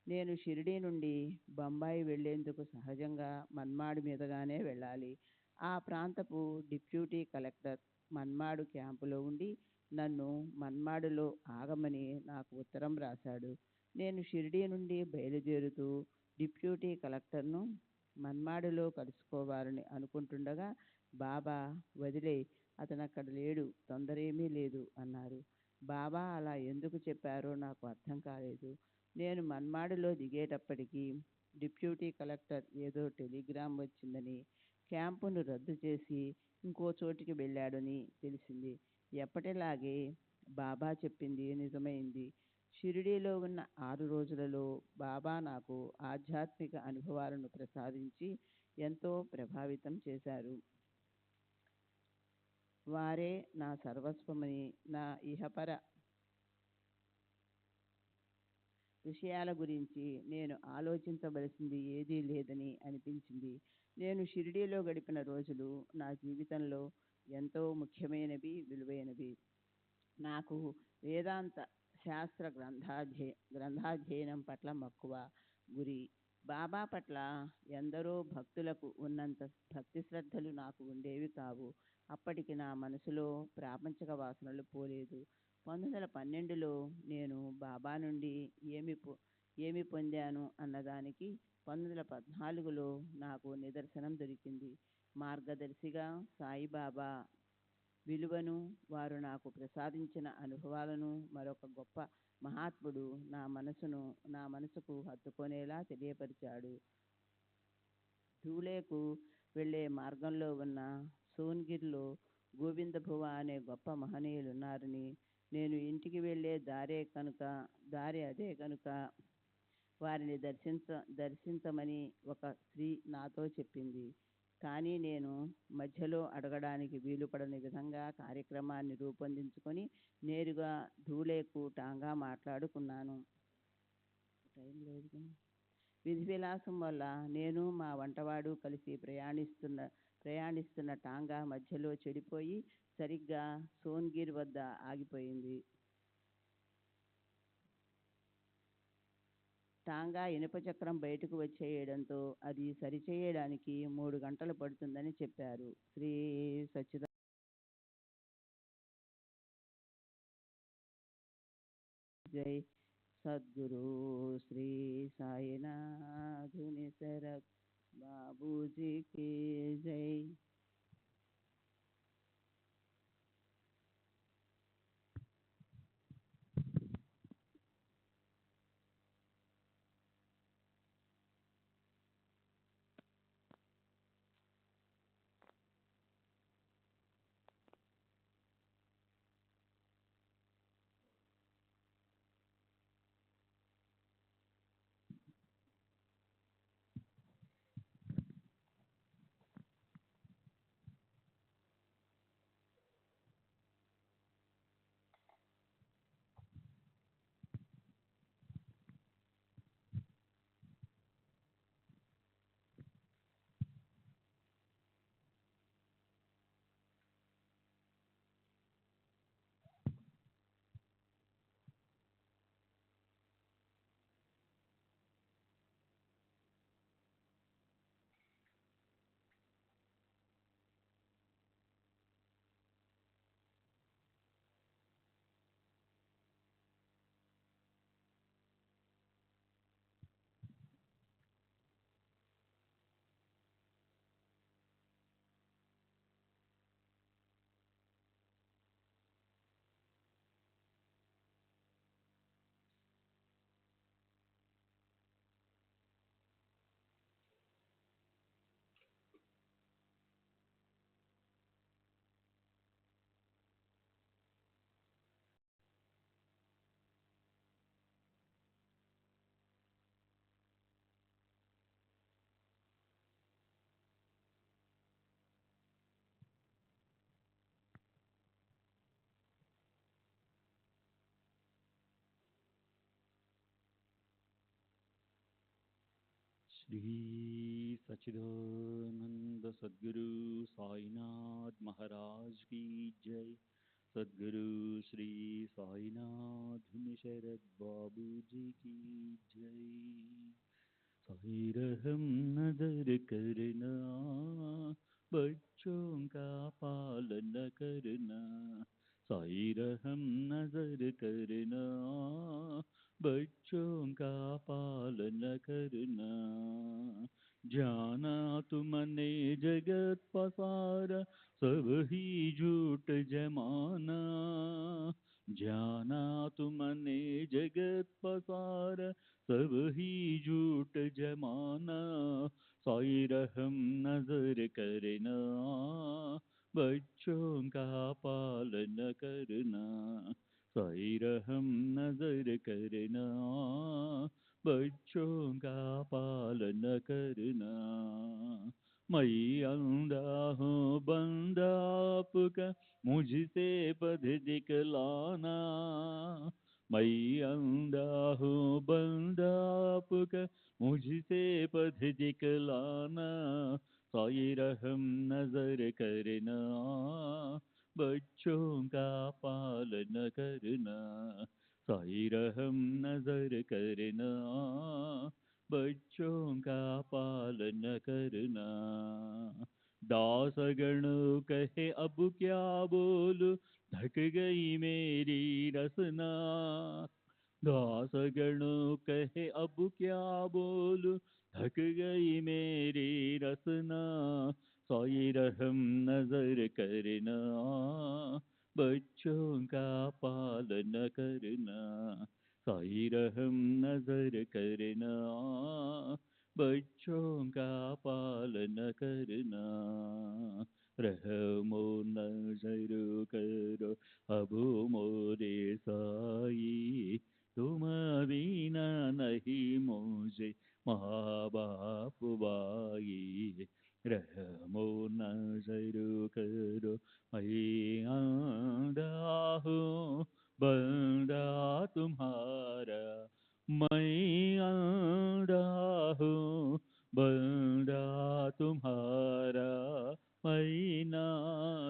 నేను షిరిడీ నుండి బొంబాయి వెళ్లేందుకు సహజంగా మన్మాడు మీదుగానే వెళ్ళాలి. ఆ ప్రాంతపు డిప్యూటీ కలెక్టర్ మన్మాడు క్యాంపులో ఉండి నన్ను మన్మాడులో ఆగమని నాకు ఉత్తరం రాశాడు. నేను షిరిడీ నుండి బయలుదేరుతూ డిప్యూటీ కలెక్టర్ను మన్మాడులో కలుసుకోవాలని అనుకుంటుండగా బాబా, వదిలే, అతనక్కడ లేడు, తొందరేమీ లేదు అన్నారు. బాబా అలా ఎందుకు చెప్పారో నాకు అర్థం కాలేదు. నేను మన్మాడులో దిగేటప్పటికీ డిప్యూటీ కలెక్టర్ ఏదో టెలిగ్రామ్ వచ్చిందని, క్యాంపును రద్దు చేసి ఇంకో చోటికి వెళ్ళాడని తెలిసింది. ఎప్పటిలాగే బాబా చెప్పింది నిజమైంది. షిరిడీలో ఉన్న 6 రోజులలో బాబా నాకు ఆధ్యాత్మిక అనుభవాలను ప్రసాదించి ఎంతో ప్రభావితం చేశారు. వారే నా సర్వస్వమని, నా ఇహపర విషయాల గురించి నేను ఆలోచించవలసింది ఏదీ లేదని అనిపించింది. నేను షిరిడీలో గడిపిన రోజులు నా జీవితంలో ఎంతో ముఖ్యమైనవి, విలువైనవి. నాకు వేదాంత శాస్త్ర గ్రంథాధ్యయనం పట్ల మక్కువ, గురి. బాబా పట్ల ఎందరో భక్తులకు ఉన్నంత భక్తి శ్రద్ధలు నాకు ఉండేవి కావు. అప్పటికి నా మనసులో ప్రాపంచిక వాసనలు పోలేదు. 1912లో నేను బాబా నుండి ఏమి పొందాను అన్నదానికి 1914లో నాకు నిదర్శనం దొరికింది. మార్గదర్శిగా సాయిబాబా విలువను, వారు నాకు ప్రసాదించిన అనుభవాలను మరొక గొప్ప మహాత్ముడు నా మనసుకు హత్తుకునేలా తెలియపరిచాడు. ధూలేకు వెళ్ళే మార్గంలో ఉన్న సోన్గిర్లో గోవిందభువ అనే గొప్ప మహనీయులున్నారని, నేను ఇంటికి వెళ్ళే దారి అదే కనుక వారిని దర్శించమని ఒక స్త్రీ నాతో చెప్పింది. కానీ నేను మధ్యలో అడగడానికి వీలుపడని విధంగా కార్యక్రమాన్ని రూపొందించుకొని నేరుగా ధూళేకు టాంగా మాట్లాడుకున్నాను. విధి విలాసం వల్ల నేను మా వంటవాడు కలిసి ప్రయాణిస్తున్న టాంగా మధ్యలో చెడిపోయి సరిగ్గా సోన్గిర్ వద్ద ఆగిపోయింది. టాంగా ఇనుప చక్రం బయటకు వచ్చేయడంతో అది సరిచేయడానికి 3 గంటలు పడుతుందని చెప్పారు. శ్రీ సచ్చిదానంద జై సద్గురు శ్రీ సాయినాథుని శరత్ బాబూజీకి జై. श्री सच्चिदानंद सद्गुरु साईनाथ महाराज की जय. सद्गुरु श्री साईनाथ शरद बाबू जी की जय. साई रहम नजर करना, बच्चों का पालन करना. साई रहम नजर करना, बच्चों का पालन करना. जाना तुमने जगत पसारा, सब ही झूठ जमाना. जाना तुमने जगत पसारा, सब ही झूठ जमाना. साई रहम नजर करना, बच्चों का पालन करना. साई रहम नजर करना, बच्चों का पालन करना. मैं अंधा हूँ बंदा आपका, मुझसे पथ दिखलाना। मैं अंधा हूँ बंदा आपका, मुझसे पथ दिखलाना। साई रहम नजर करना, बच्चों का पालन करना। साई रहम नजर करना, बच्चों का पालन करना। दासगण कहे अब क्या बोलूं, थक गई मेरी रसना। दासगण कहे अब क्या बोलूं, थक गई मेरी रसना। साई रहम नजर करना, बच्चों का पालन करना। साई रहम नजर करना, बच्चों का पालन करना। रहमो नजर करो अब मोरे साई, तुम बिना नहीं मुझे माँ बाप भाई। रहमो नजर करो मैं अंधा हूँ बंदा तुम्हारा। मैं अंधा हूँ बंदा तुम्हारा। मैं ना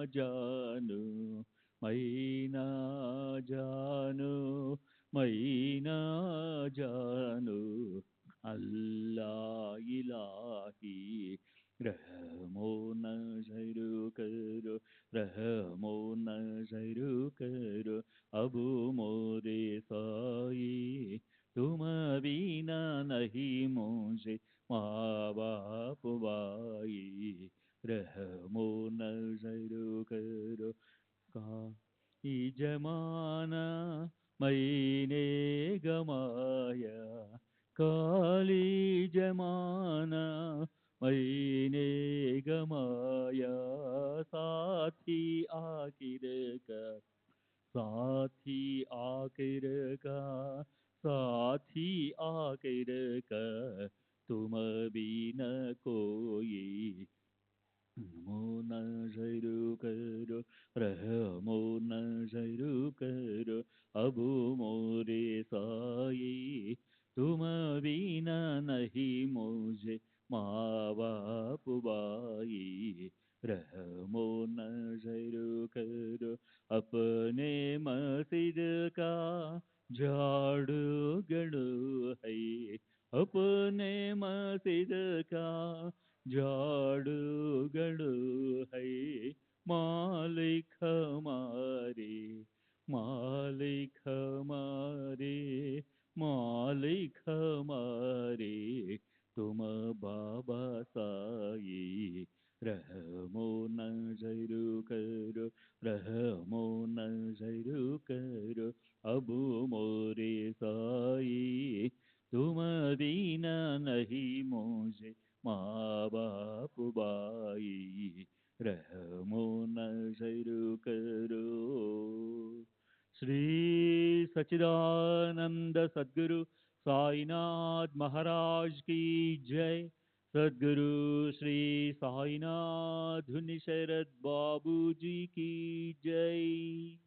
जानू, मैं ना जानू, मैं ना जानू। अल्लाह इलाही, रहमो नजर करो, रहमो नजर करो अब मोरे साई। तुम बिना नहीं मुझे माँ बाप भाई। रहमो नजर करो का ही जमाना मैंने गमाया। काली जमाना मैंने गमाया। साथी आखिर का, साथी आखिर का, साथी आखिर का, तुम बिन कोई। रहमो नजर करो, रहमो नजर करो अब मोरे साई। तुम बिना नहीं मुझे माँ बाप भाई। रहमो नजर करो अपने मस्जिद का झाड़ू गड़ू है। अपने मस्जिद का झाड़ू गड़ू है। मालिक हमारे, मालिक हमारे, मालिक हमारे, तुम बाबा साई। रहमो नजर करो, रहमो नजर करो अब मोरे साई। तुम बिना नहीं मुझे माँ बाप भाई। रहमो नजर करो। श्री सच्चिदानंद सद्गुरु साईनाथ महाराज की जय। सद्गुरु श्री साईनाथ धुनि शरद बाबू जी की जय।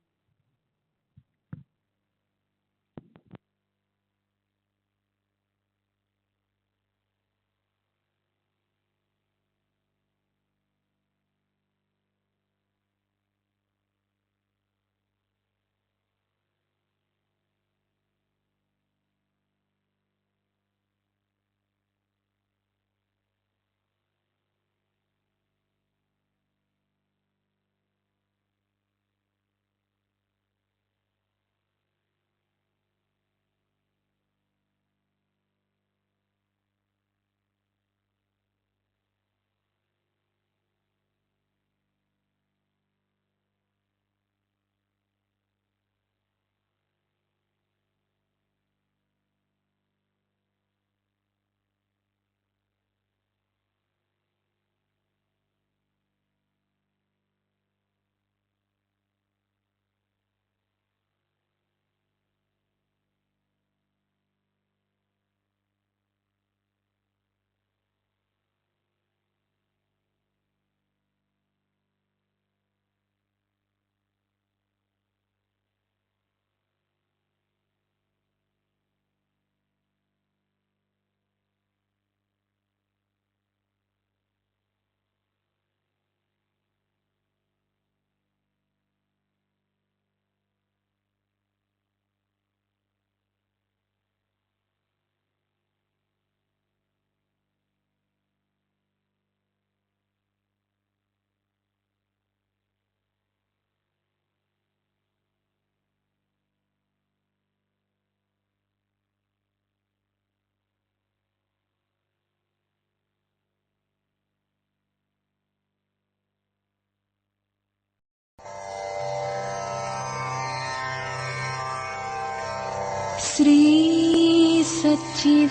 श्री सच्चिदानंद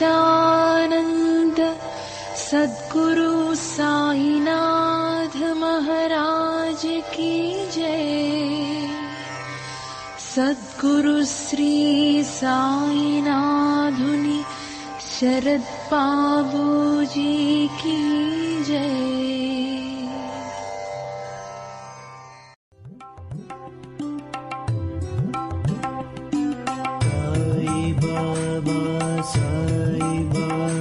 सद्गुरु साईनाथ महाराज की जय। सद्गुरु श्री साईनाथुनि शरद बाबूजी की जय। Sai Baba